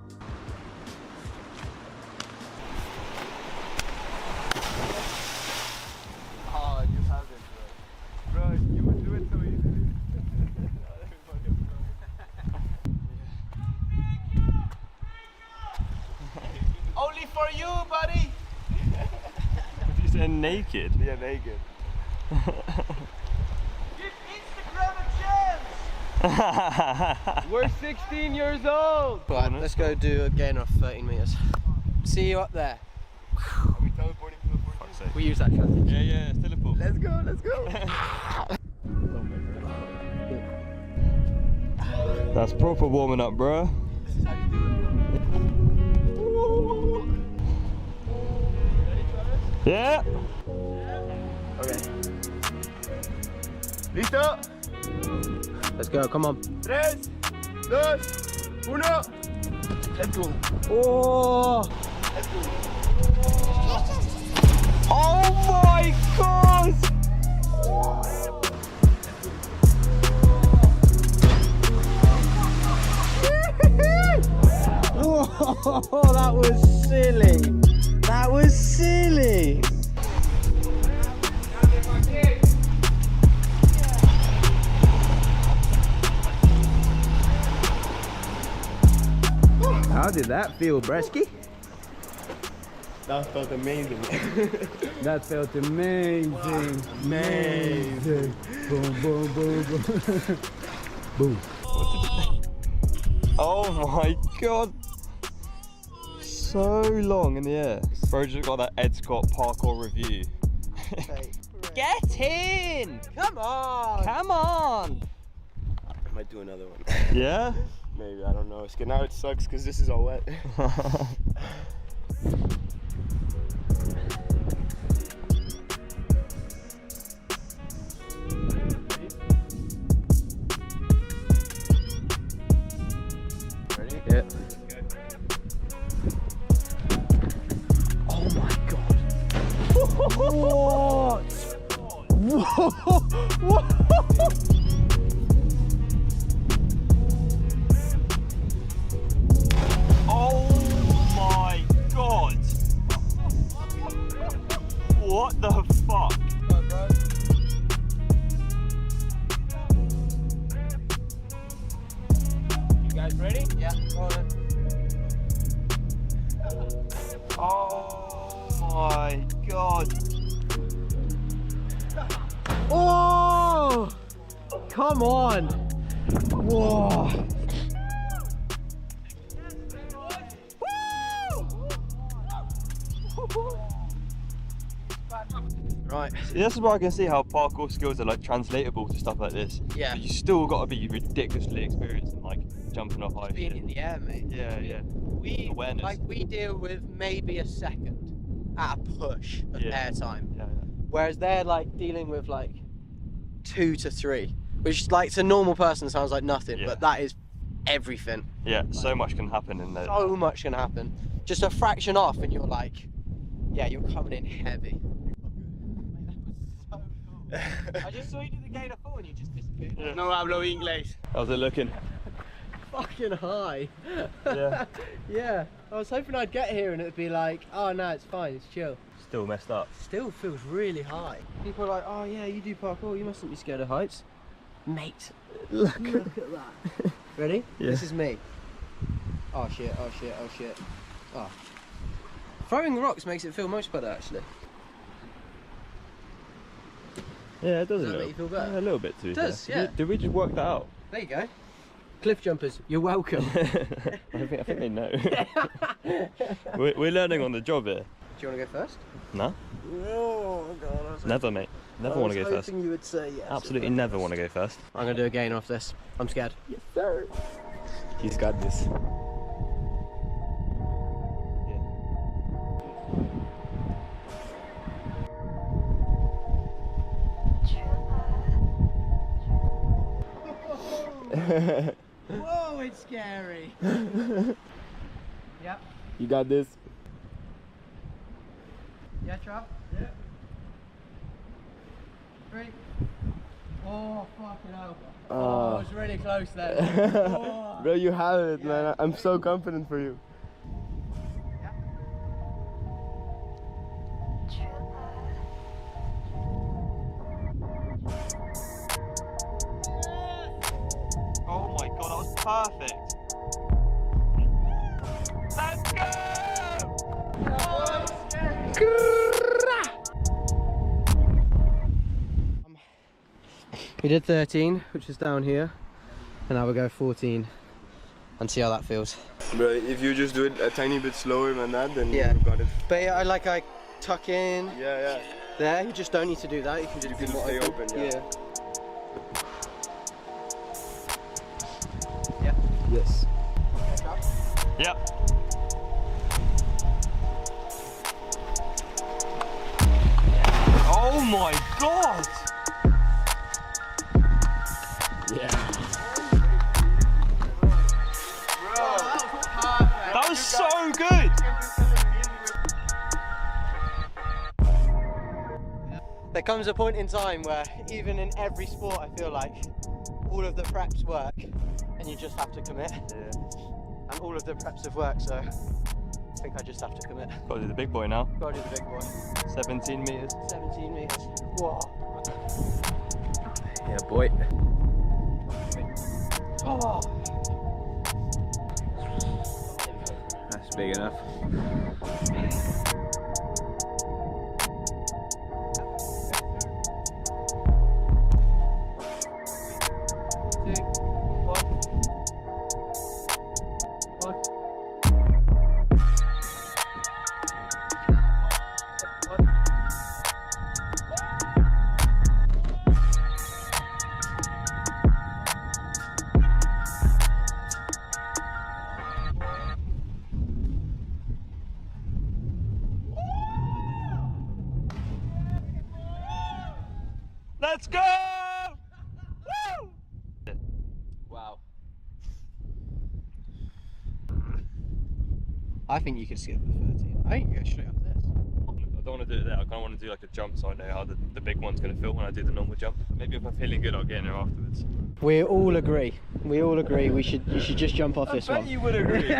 Oh, you have it, bro. Bro, you would do it so easily. Only for you, buddy! You said naked? Yeah, naked. We're 16 years old! Right, let's go do a gainer of 13 meters. See you up there. Are we teleporting to the 14? We use that transition. Yeah, it's teleport. Let's go, let's go! That's proper warming up, bro. This is how you do it, bro. Yeah! Okay. Listo? Let's go, come on. 3, 2, 1. Let's go. Oh! Let's go. Oh my god! Oh, that was silly. That was silly. How did that feel, Bresky? That felt amazing. That felt amazing. Amazing. Boom, boom, boom, boom. Boom. Oh my god! So long in the air. Bro just got that Ed Scott parkour review. Get in! Come on! Come on! I might do another one. Yeah? Maybe, I don't know. It's good. Now it sucks because this is all wet. Ready? Yeah. Oh my god. What? What? Oh my god! What the fuck? You guys ready? Yeah, go on then. Oh my god! Oh! Come on! Whoa! Right. See, this is where I can see how parkour skills are like translatable to stuff like this. Yeah. But you still got to be ridiculously experienced in like jumping off high Being shit. in the air, mate. Yeah, yeah. We deal with maybe a second at a push of air time. Yeah, yeah. Whereas they're like dealing with like 2 to 3, which like to a normal person sounds like nothing, but that is everything. Yeah, so much can happen in there. So much can happen. Just a fraction off and you're like, yeah, you're coming in heavy. I just saw you do the gainer 4 and you just disappeared. Yeah. No hablo inglés. How's it looking? Fucking high. Yeah. Yeah. I was hoping I'd get here and it'd be like, oh no, it's fine, it's chill. Still messed up. Still feels really high. People are like, oh yeah, you do parkour, you mustn't be scared of heights. Mate, look at that. Ready? Yeah. This is me. Oh shit, oh shit, oh shit. Oh. Throwing rocks makes it feel much better actually. Yeah, it does Does that make you feel better? Yeah, a little bit too. It does, yeah. Did we just work that out? There you go. Cliff jumpers, you're welcome. I think they know. we're learning on the job here. Do you want to go first? No? Oh god. Never, mate. Never want to go first. You would say yes. Absolutely never want to go first. I'm going to do a gainer off this. I'm scared. Yes, sir. He's got this. Whoa, it's scary. Yep. You got this. Yeah, Trav? Yeah. 3. Oh, fucking hell. Oh, it was really close there. Oh. Bro, you have it, man. I'm so confident for you. Oh my god, that was perfect. Let's go! We did 13, which is down here, and now we'll go 14 and see how that feels. Bro, if you just do it a tiny bit slower than that, then Yeah. you got it. But yeah, I tuck in. Yeah. There, you just don't need to do that. You can just You can stay open, yeah. Yes. Yep. Oh my god! Yeah. That was so good! There comes a point in time where even in every sport I feel like all of the preps work and you just have to commit. Yeah. And all of the preps have worked, so I think I just have to commit. Gotta do the big boy now. Gotta do the big boy. 17 meters. 17 meters. Whoa. Yeah, boy. Oh. That's big enough. Let's go! Woo! Wow. I think you could skip the 13. I think you go straight up this. I don't want to do it there. I kind of want to do like a jump so I know how the big one's going to feel when I do the normal jump. Maybe if I'm feeling good, I'll get in there afterwards. We all agree. We all agree. You should just jump off this one. I bet you would agree.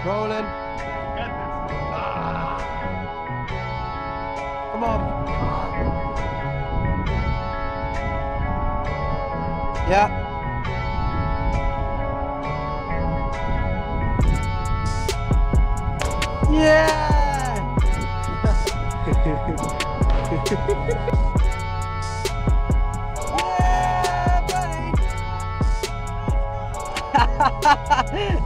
Rolling. Come on. Yeah. Yeah! Yeah, buddy!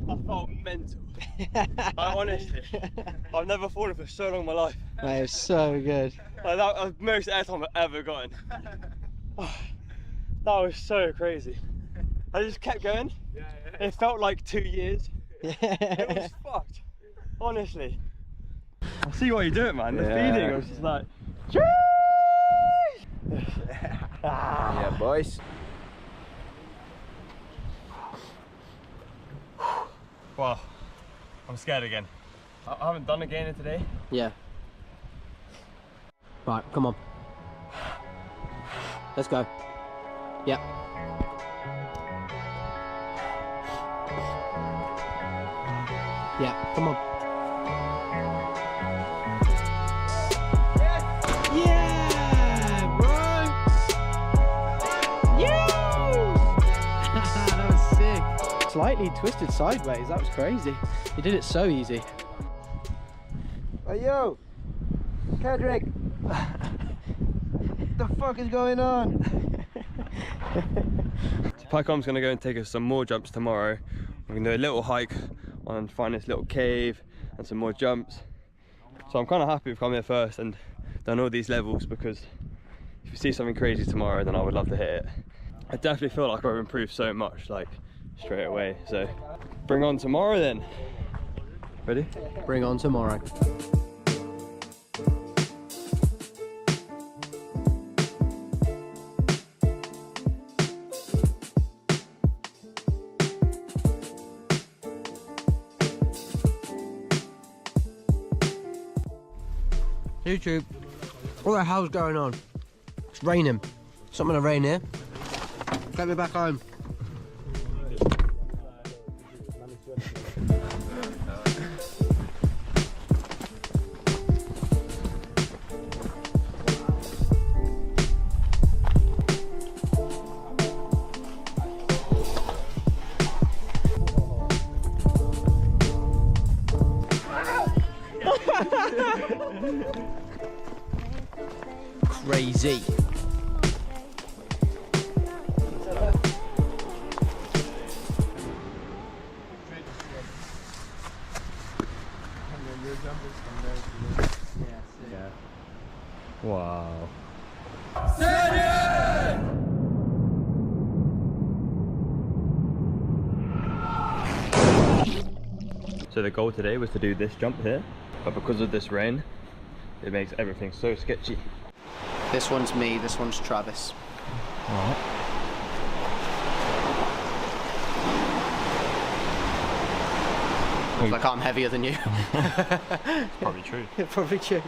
I felt mental. Honestly, I've never fallen for so long in my life. That is so good. Like that was the most airtime I've ever gotten. Oh, that was so crazy. I just kept going. It felt like 2 years. It was fucked. Honestly. I see what you're doing, man. The feeling was just like, Yeah, boys. wow, I'm scared again. I haven't done a gainer today. Yeah. Right, come on. Let's go. Yep. Yeah, come on. Yeah, bro! Yeah! That was sick. Slightly twisted sideways, that was crazy. You did it so easy. Hey yo! Kedrick! What the fuck is going on? So Pycom's gonna go and take us some more jumps tomorrow. We're gonna do a little hike and find this little cave and some more jumps. So I'm kind of happy we've come here first and done all these levels, because if you see something crazy tomorrow, then I would love to hit it. I definitely feel like I've improved so much, like straight away. So bring on tomorrow then. Ready? Bring on tomorrow. YouTube, what the hell's going on? It's raining. Something to rain here. Get me back home. Crazy. Wow. So the goal today was to do this jump here, but because of this rain, it makes everything so sketchy. This one's me, this one's Travis. Alright. Looks like I'm heavier than you. Probably true. Probably true.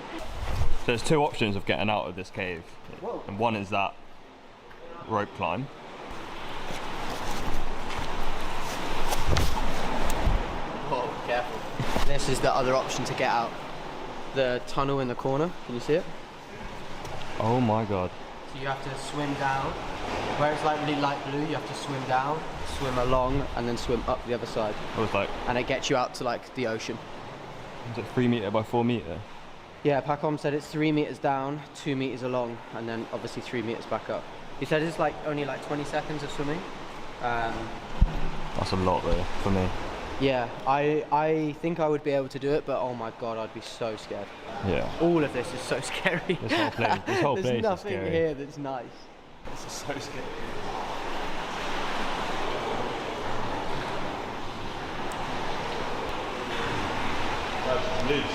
So there's two options of getting out of this cave. And one is that rope climb. Whoa, careful. This is the other option to get out. The tunnel in the corner, can you see it? Oh my god. So you have to swim down. Where it's like really light blue, you have to swim down, swim along, and then swim up the other side. It was like, And it gets you out to like the ocean. is it 3 metre by 4 metre? Yeah, Pacom said it's 3 meters down, 2 meters along, and then obviously 3 meters back up. He said it's like only like 20 seconds of swimming. That's a lot though, for me. Yeah, I think I would be able to do it, but oh my god, I'd be so scared. Yeah. All of this is so scary. This whole place, There's is nothing scary. here that's nice. This is so scary. That's loose.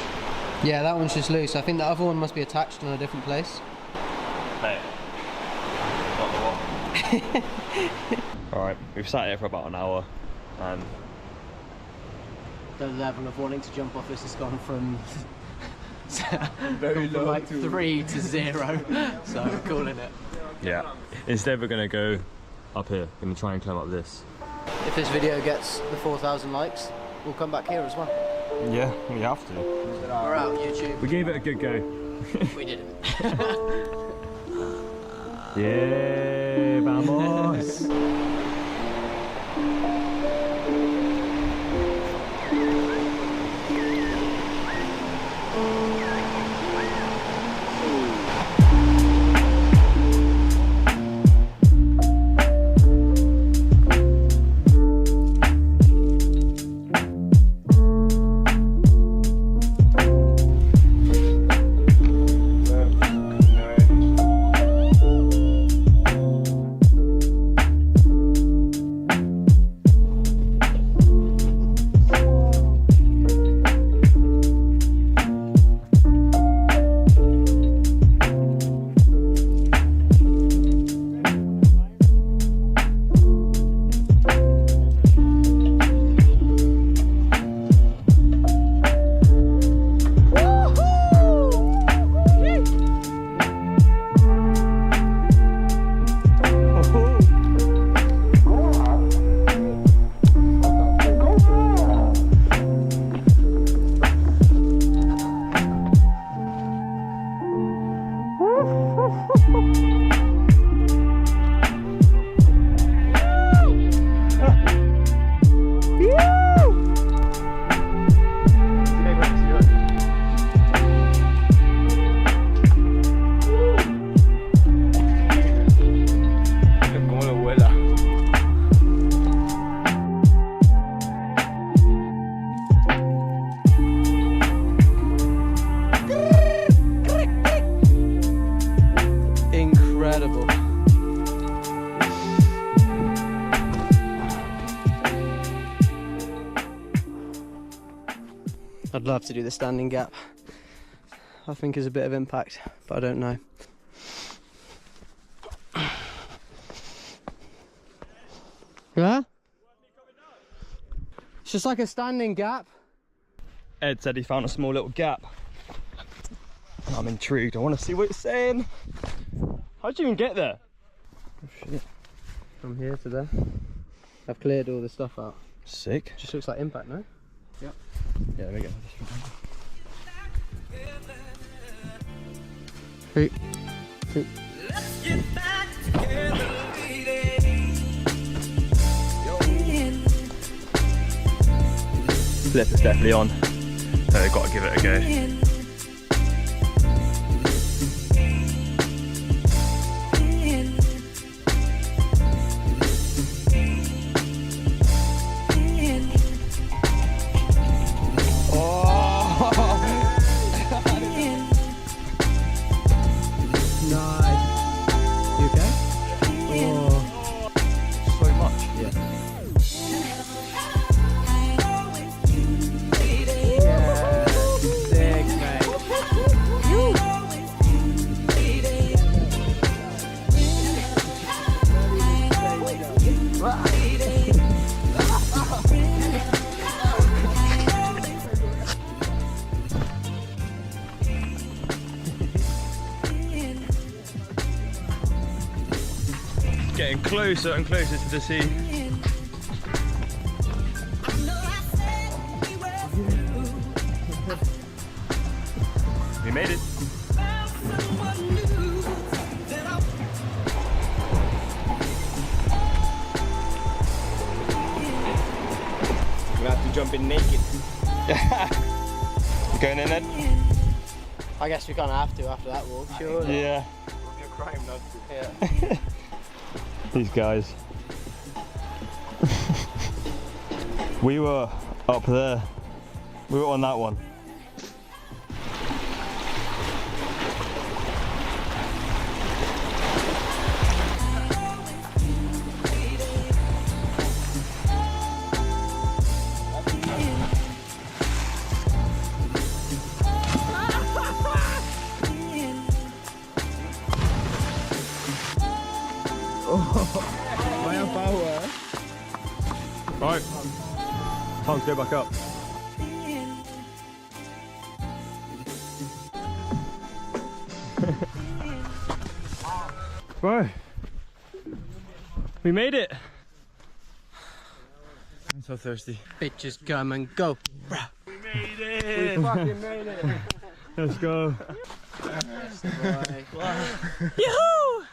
Yeah, that one's just loose. I think the other one must be attached in a different place. Hey. Alright, we've sat here for about an hour and The level of wanting to jump off this has gone from very low, like 3 to 0. So we're calling it. yeah. Instead we're gonna go up here, gonna try and climb up this. If this video gets the 4,000 likes, we'll come back here as well. Yeah, we have to. We're out, YouTube. We gave it a good go. We didn't. Yeah, vamos! I'd love to do the standing gap. I think is a bit of impact, but I don't know. Yeah? It's just like a standing gap. Ed said he found a small little gap. I'm intrigued. I want to see what it's saying. How'd you even get there? Oh shit. From here to there. I've cleared all the stuff out. Sick. Just looks like impact, no? Yep. Yeah, there we go. 3, 2. Flip is definitely on. So gotta give it a go. Getting closer and closer to the sea. We made it. We have to jump in naked. You going in, Ed? I guess we kind of have to after that walk, sure. Yeah. Would be a crime not to. Yeah. These guys. We were up there. We were on that one. Right, time to go back up. Bro, we made it. I'm so thirsty. Bitches come and go. Bruh. We made it. We fucking made it. Let's go. Yahoo!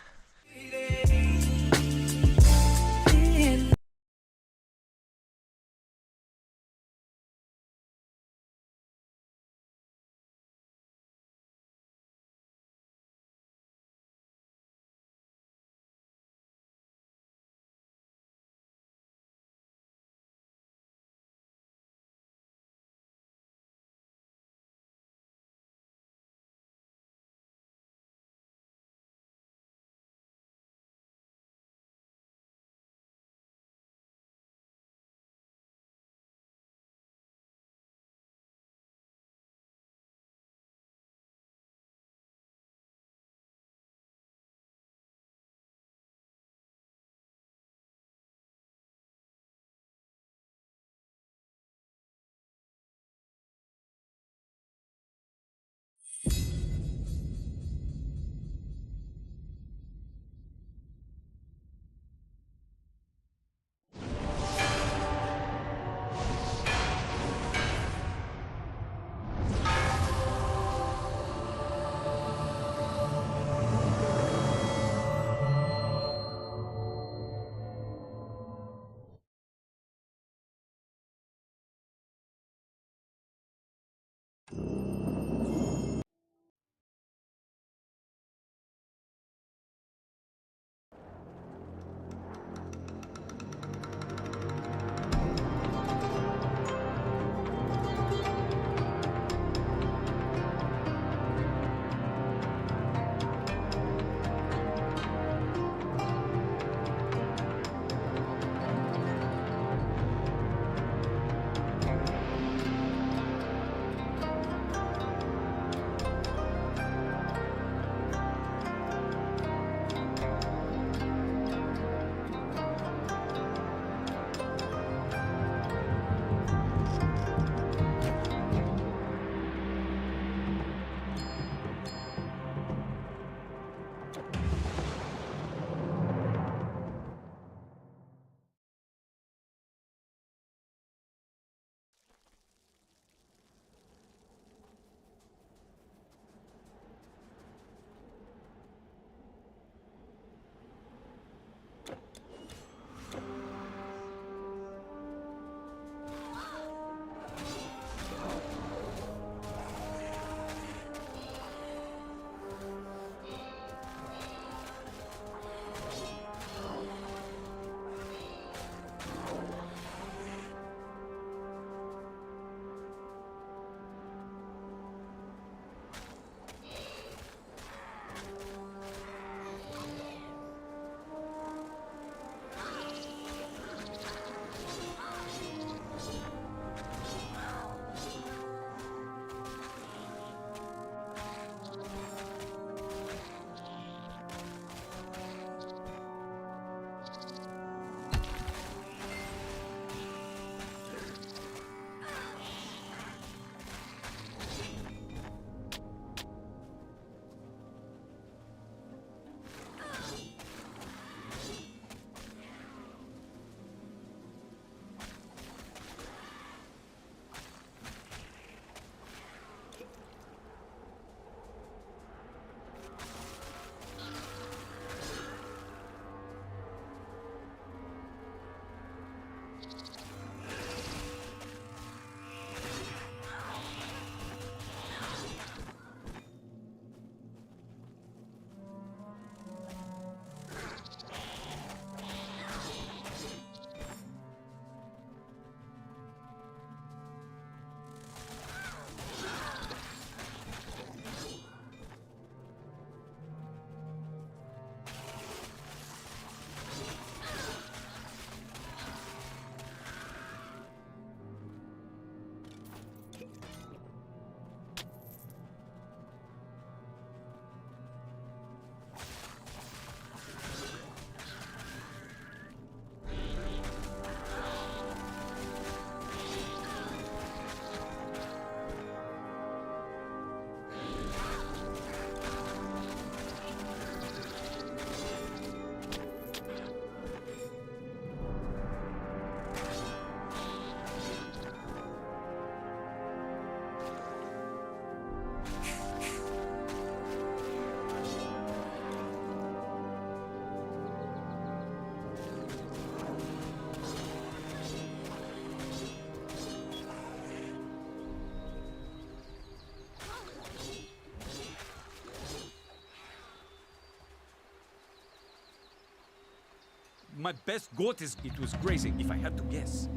My best goat is it was grazing. If I had to guess,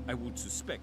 I would suspect.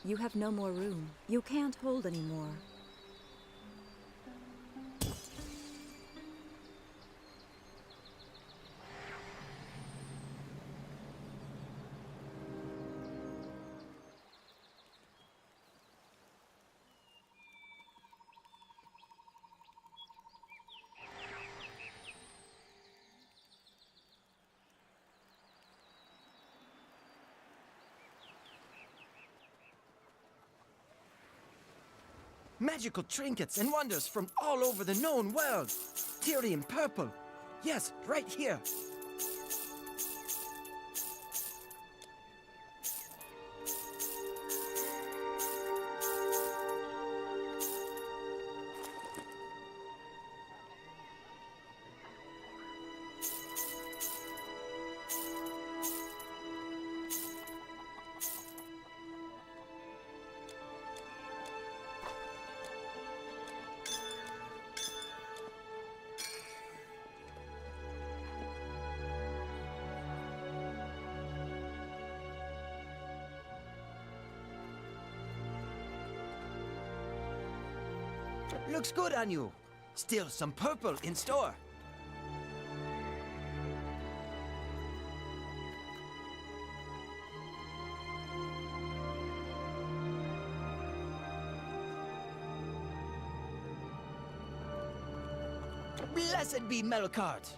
You have no more room. You can't hold any more. Magical trinkets and wonders from all over the known world. Tyrian purple. Yes, right here. Looks good on you. Still some purple in store. Blessed be Melkart.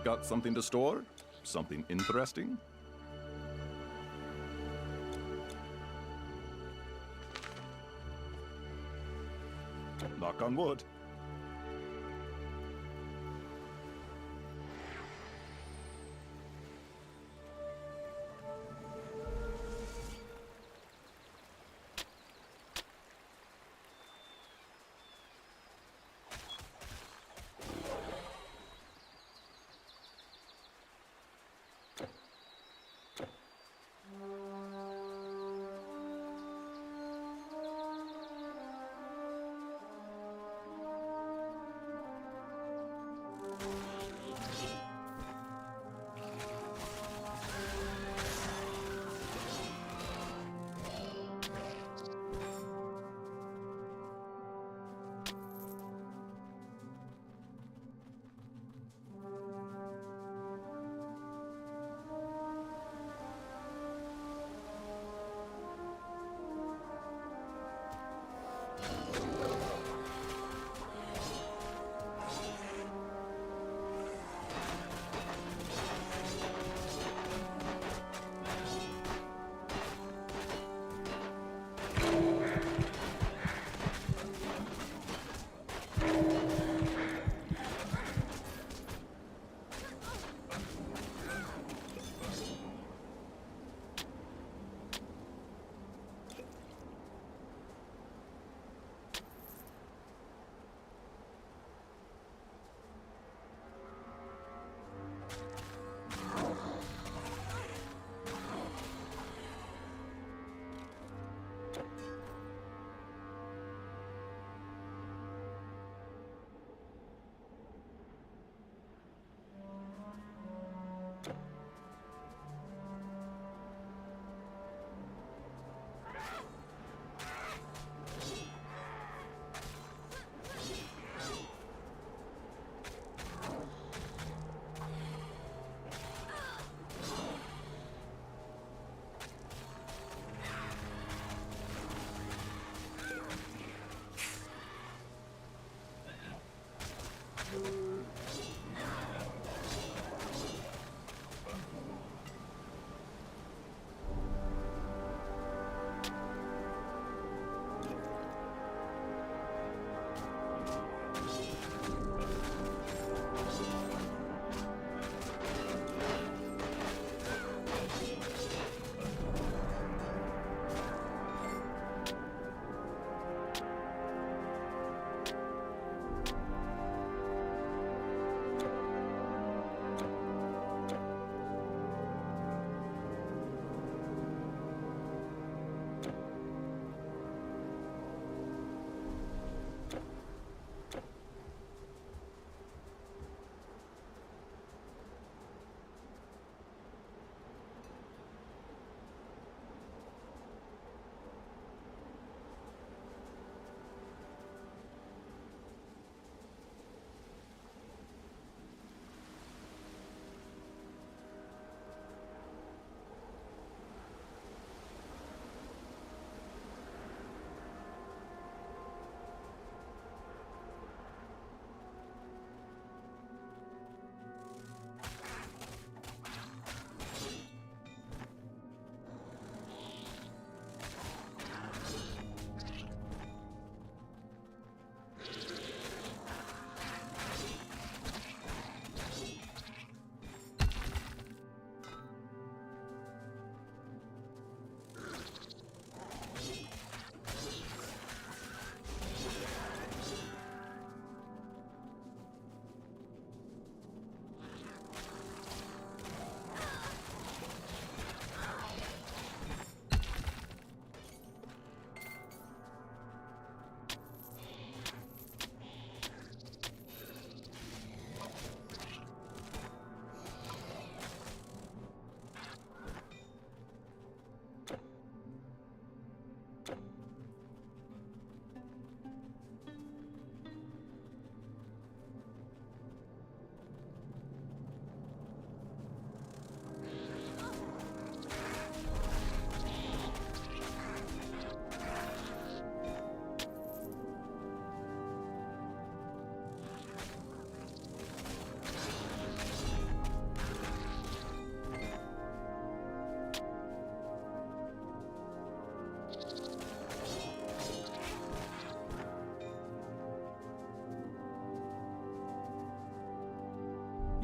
Got something to store? Something interesting? Knock on wood.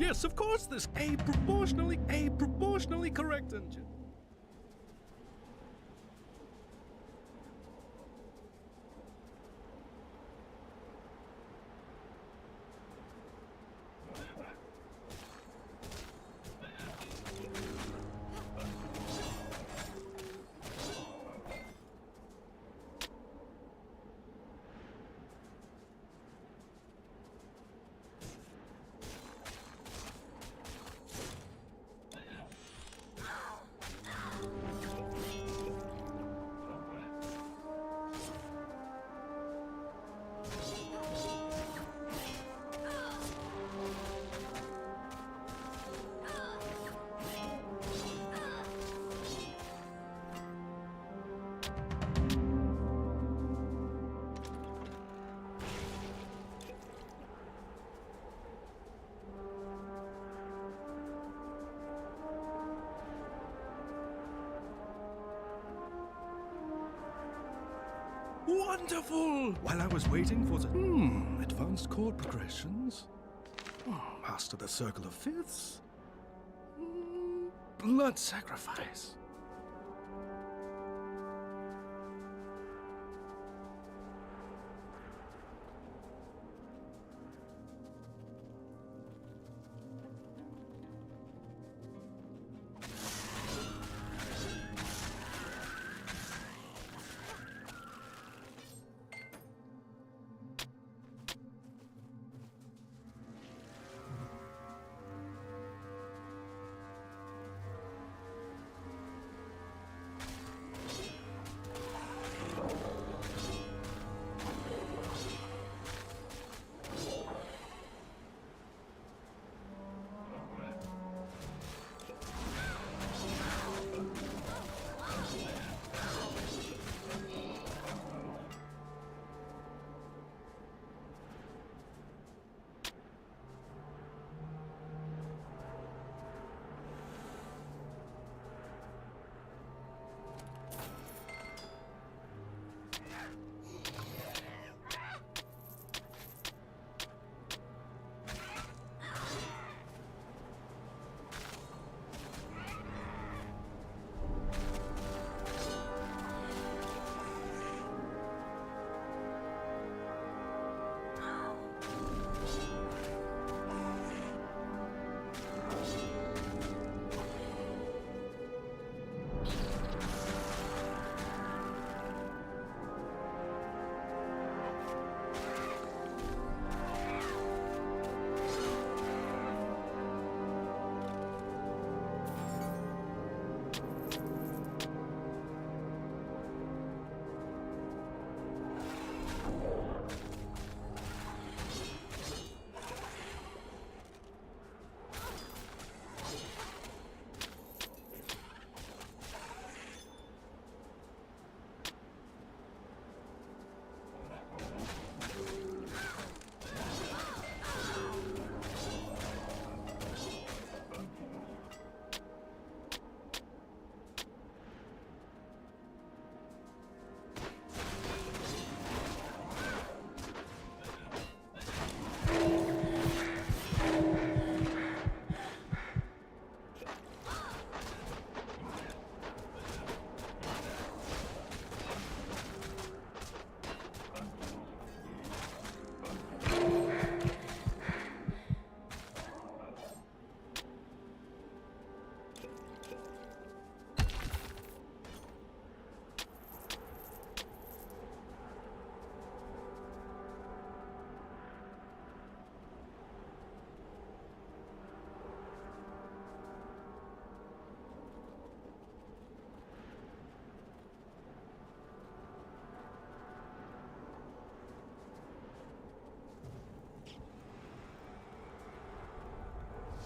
Yes, of course, this a proportionally correct engine. Wonderful! While I was waiting for the advanced chord progressions, master the circle of fifths, blood sacrifice.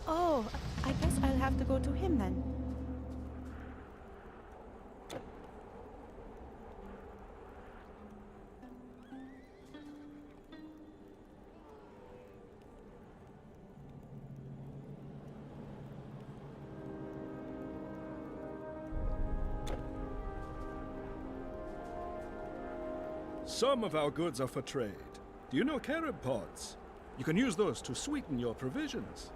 Oh, I guess I'll have to go to him then. Some of our goods are for trade. Do you know carob pods? You can use those to sweeten your provisions.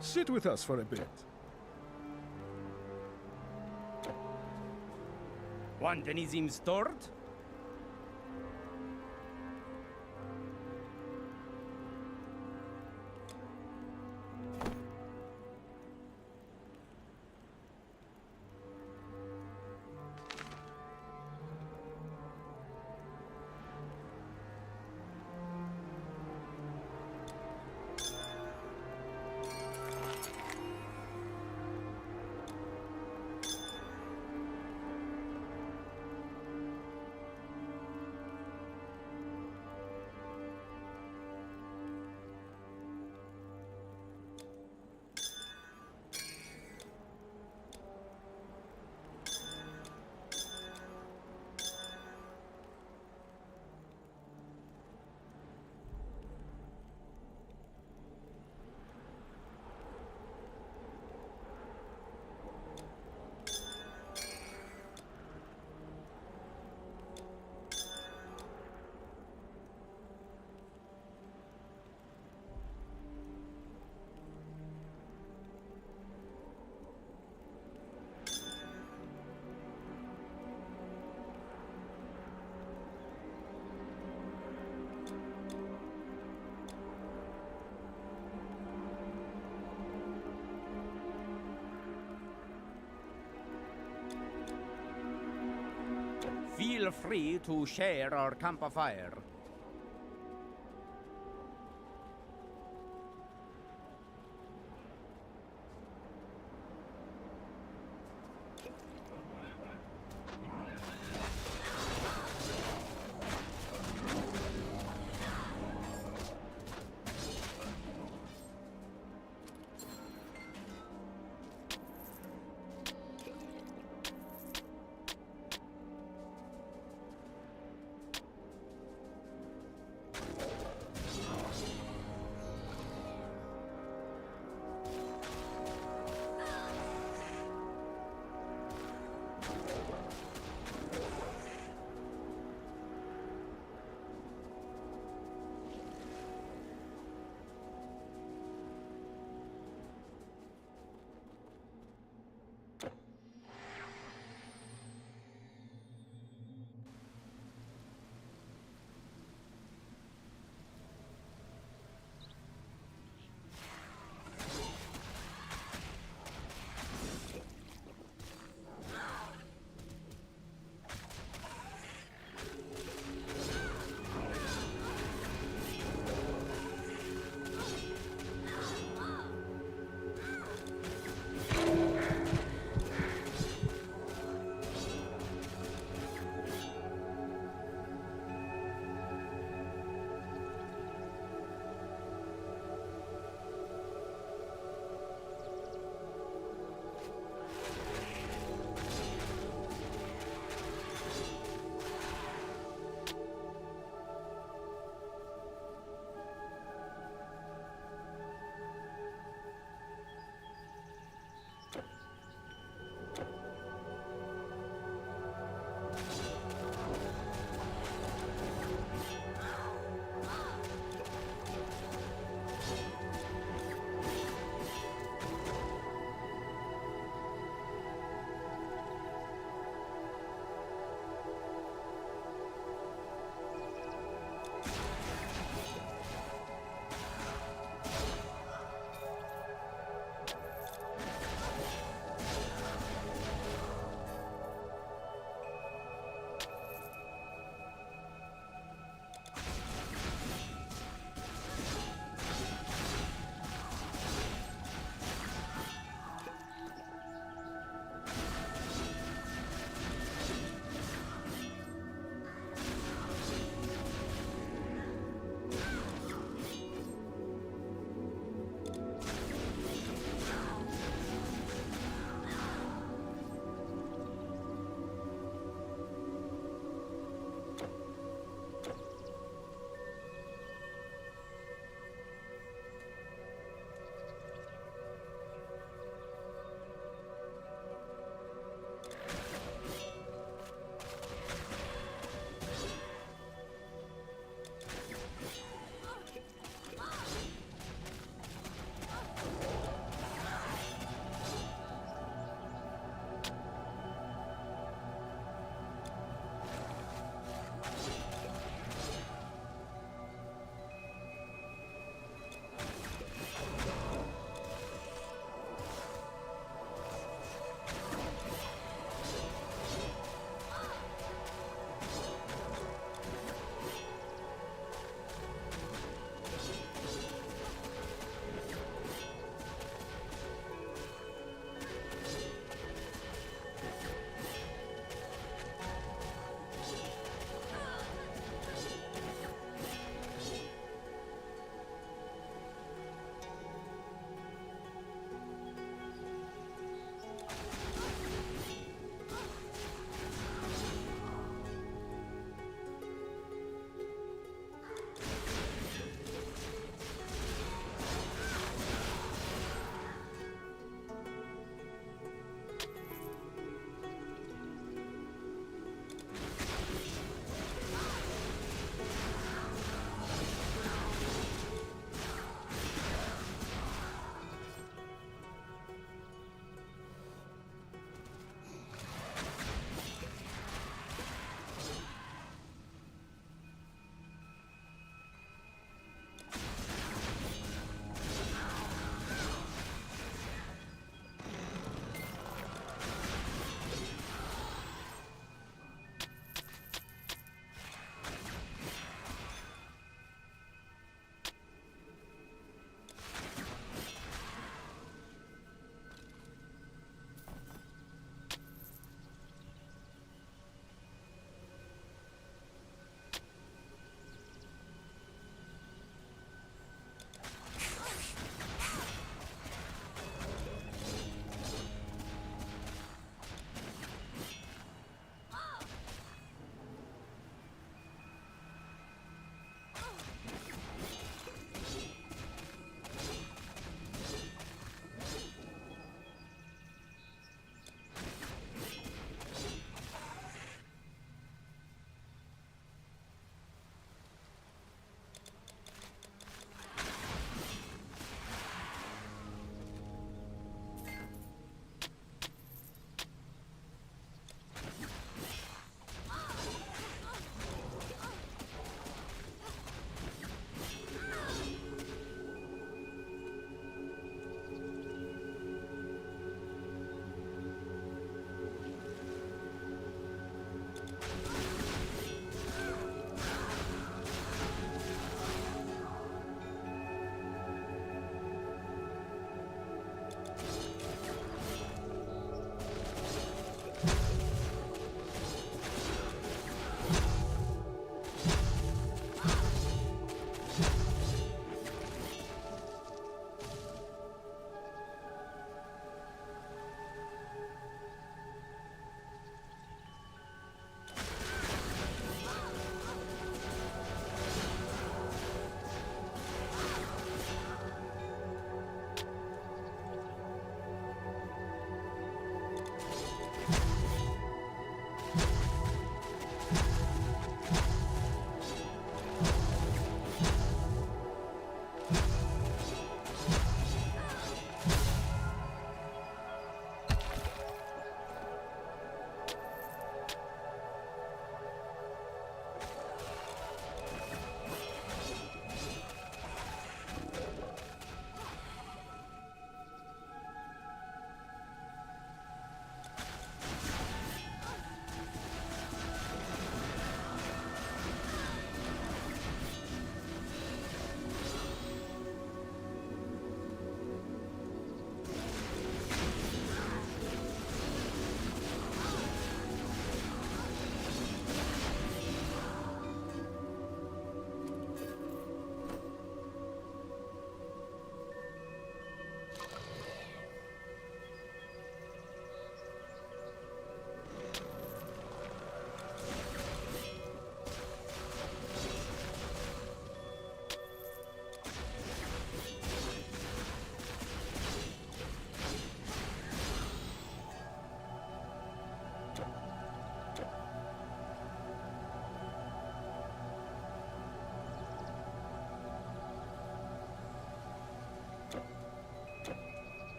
Sit with us for a bit. Want anything stored? Feel free to share our campfire.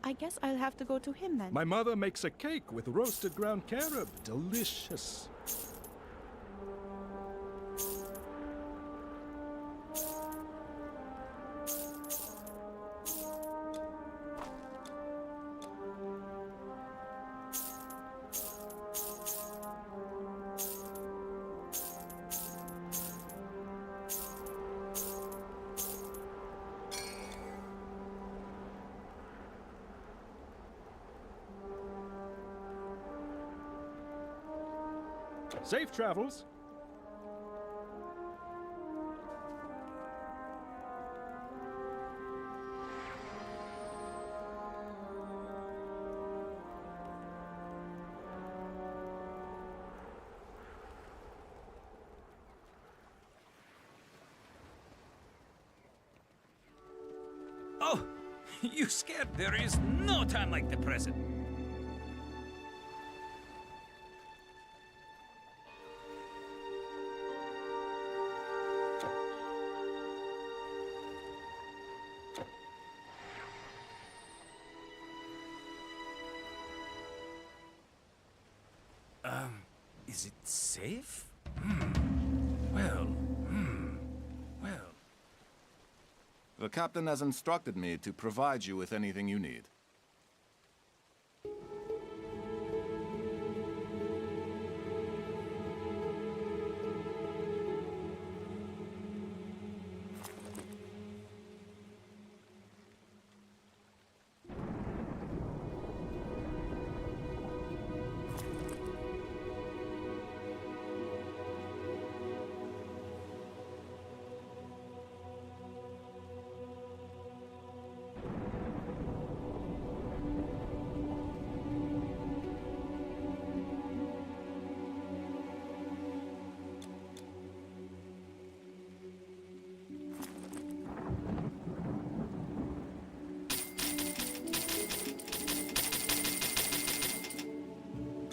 I guess I'll have to go to him then. My mother makes a cake with roasted ground carob. Delicious. Safe travels. Oh, you scared. There is no time like the present. Is it safe? Well. The captain has instructed me to provide you with anything you need.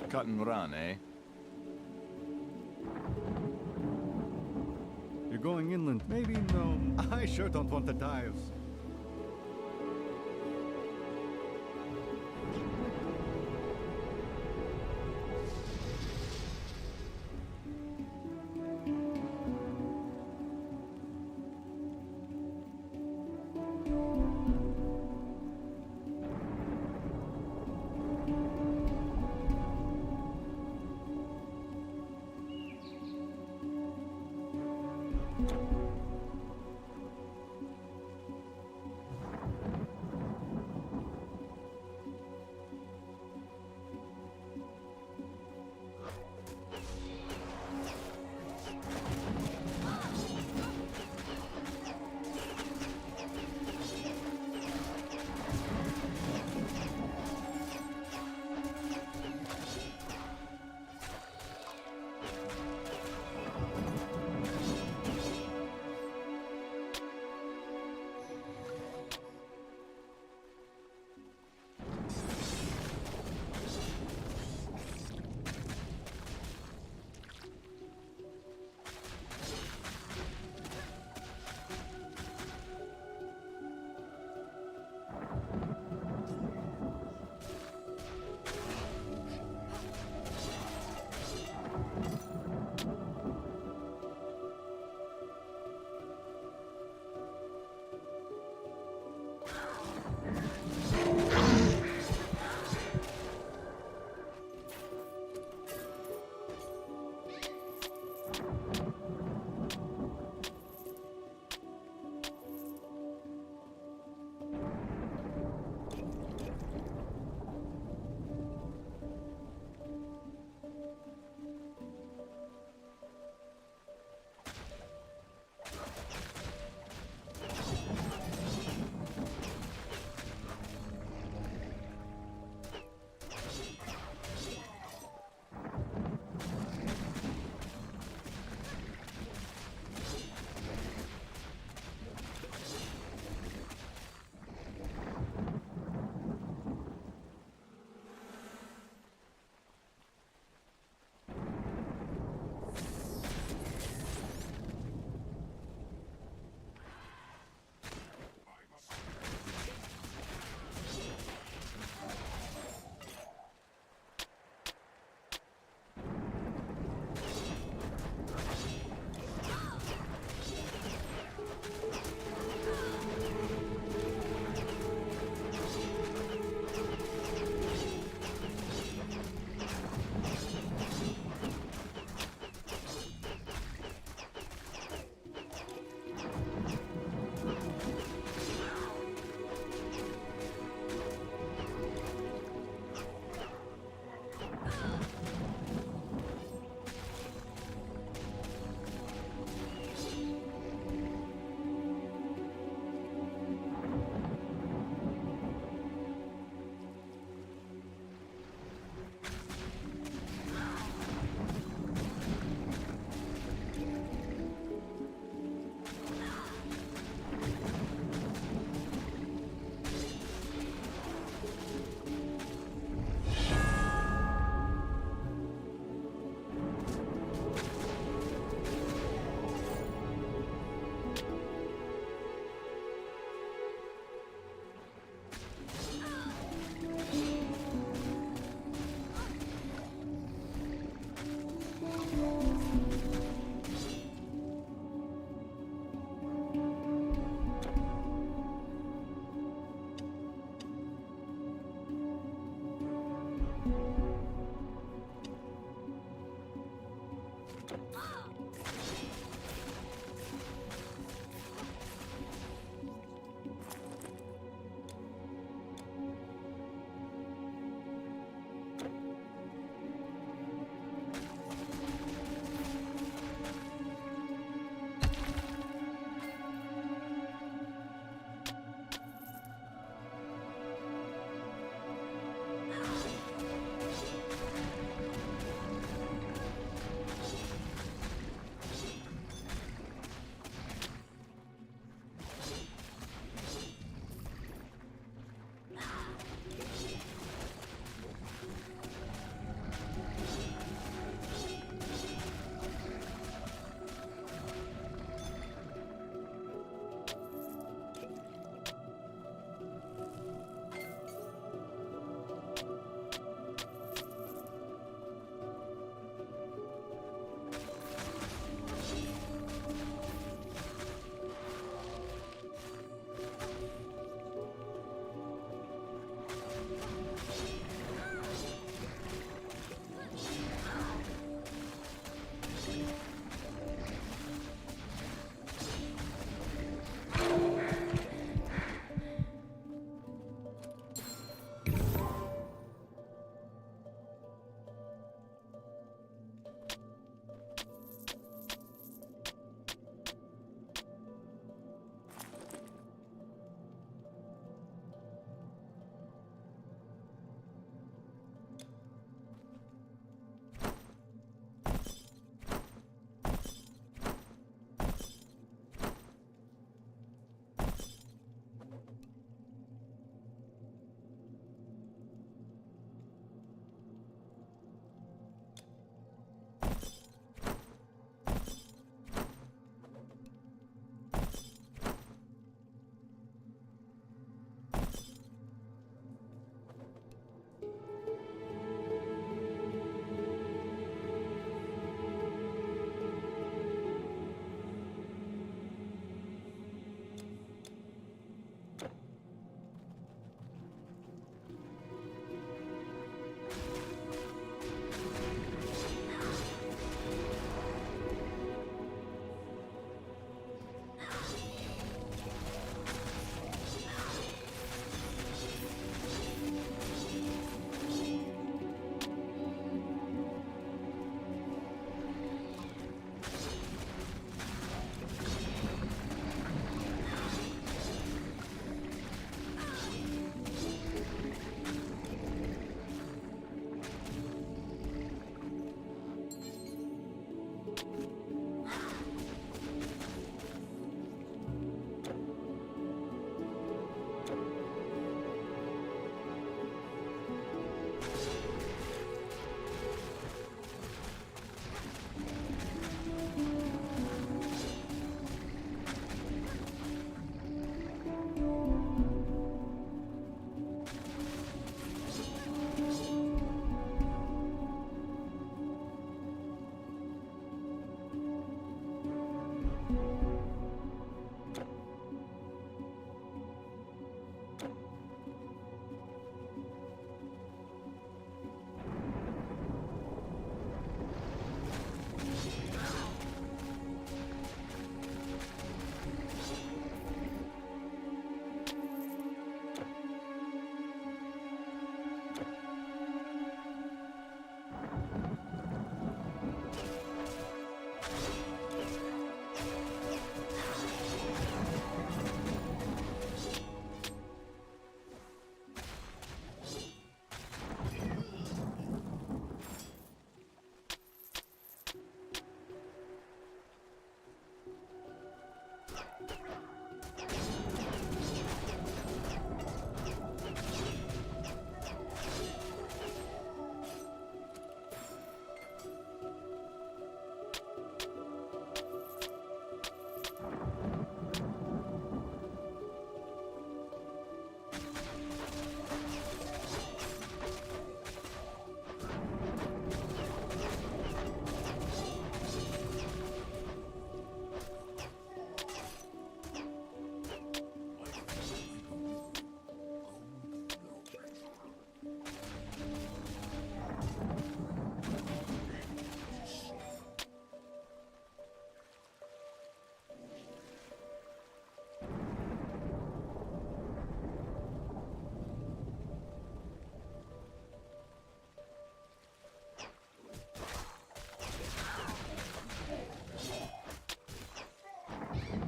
Cut and run, eh? You're going inland. Maybe no. I sure don't want to dive.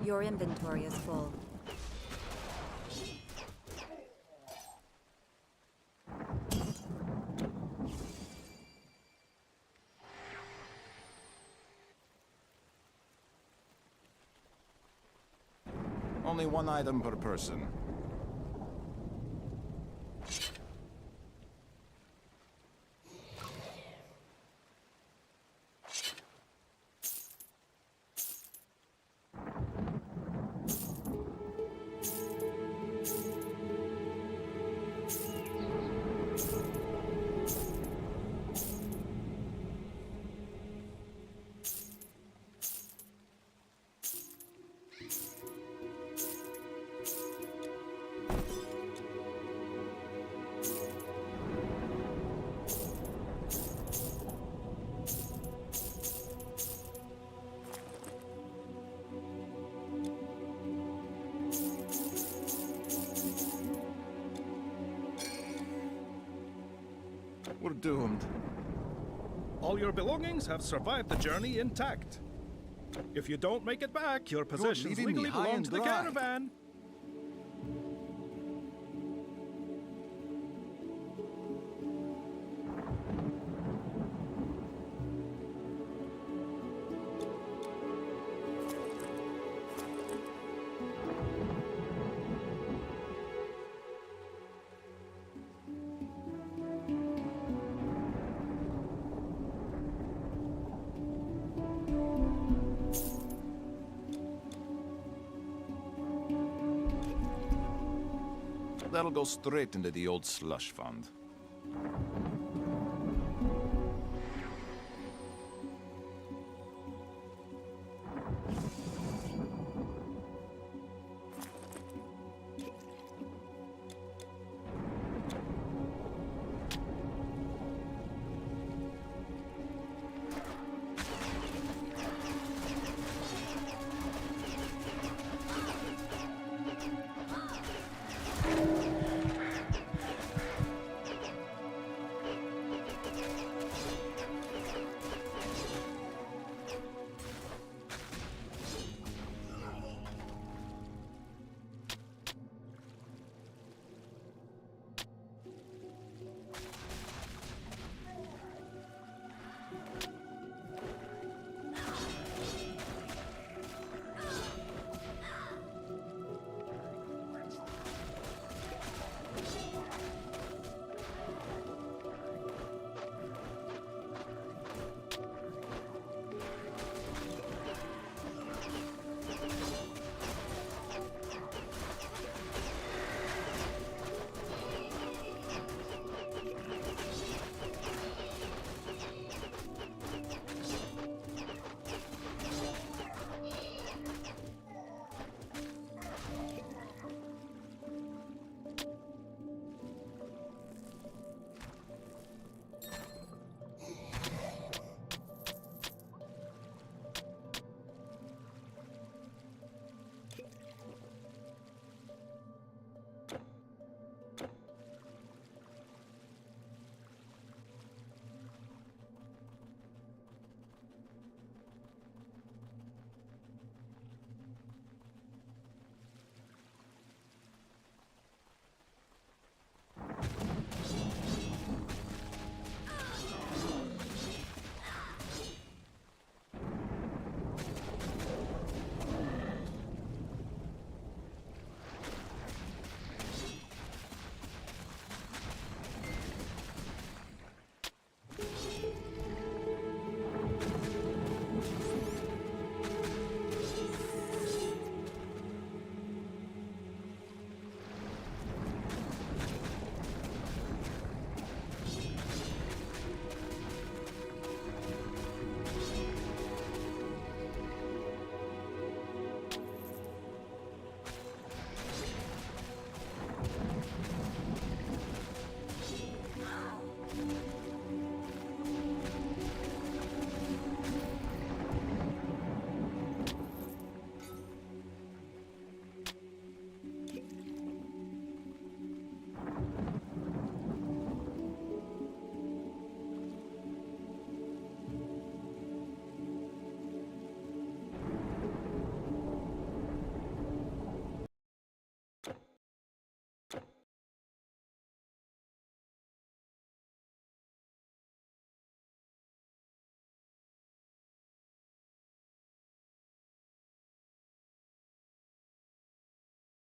Your inventory is full. Only one item per person. We're doomed. All your belongings have survived the journey intact. If you don't make it back, your possessions leaving me legally high belong and to the dry. caravan. That'll go straight into the old slush fund.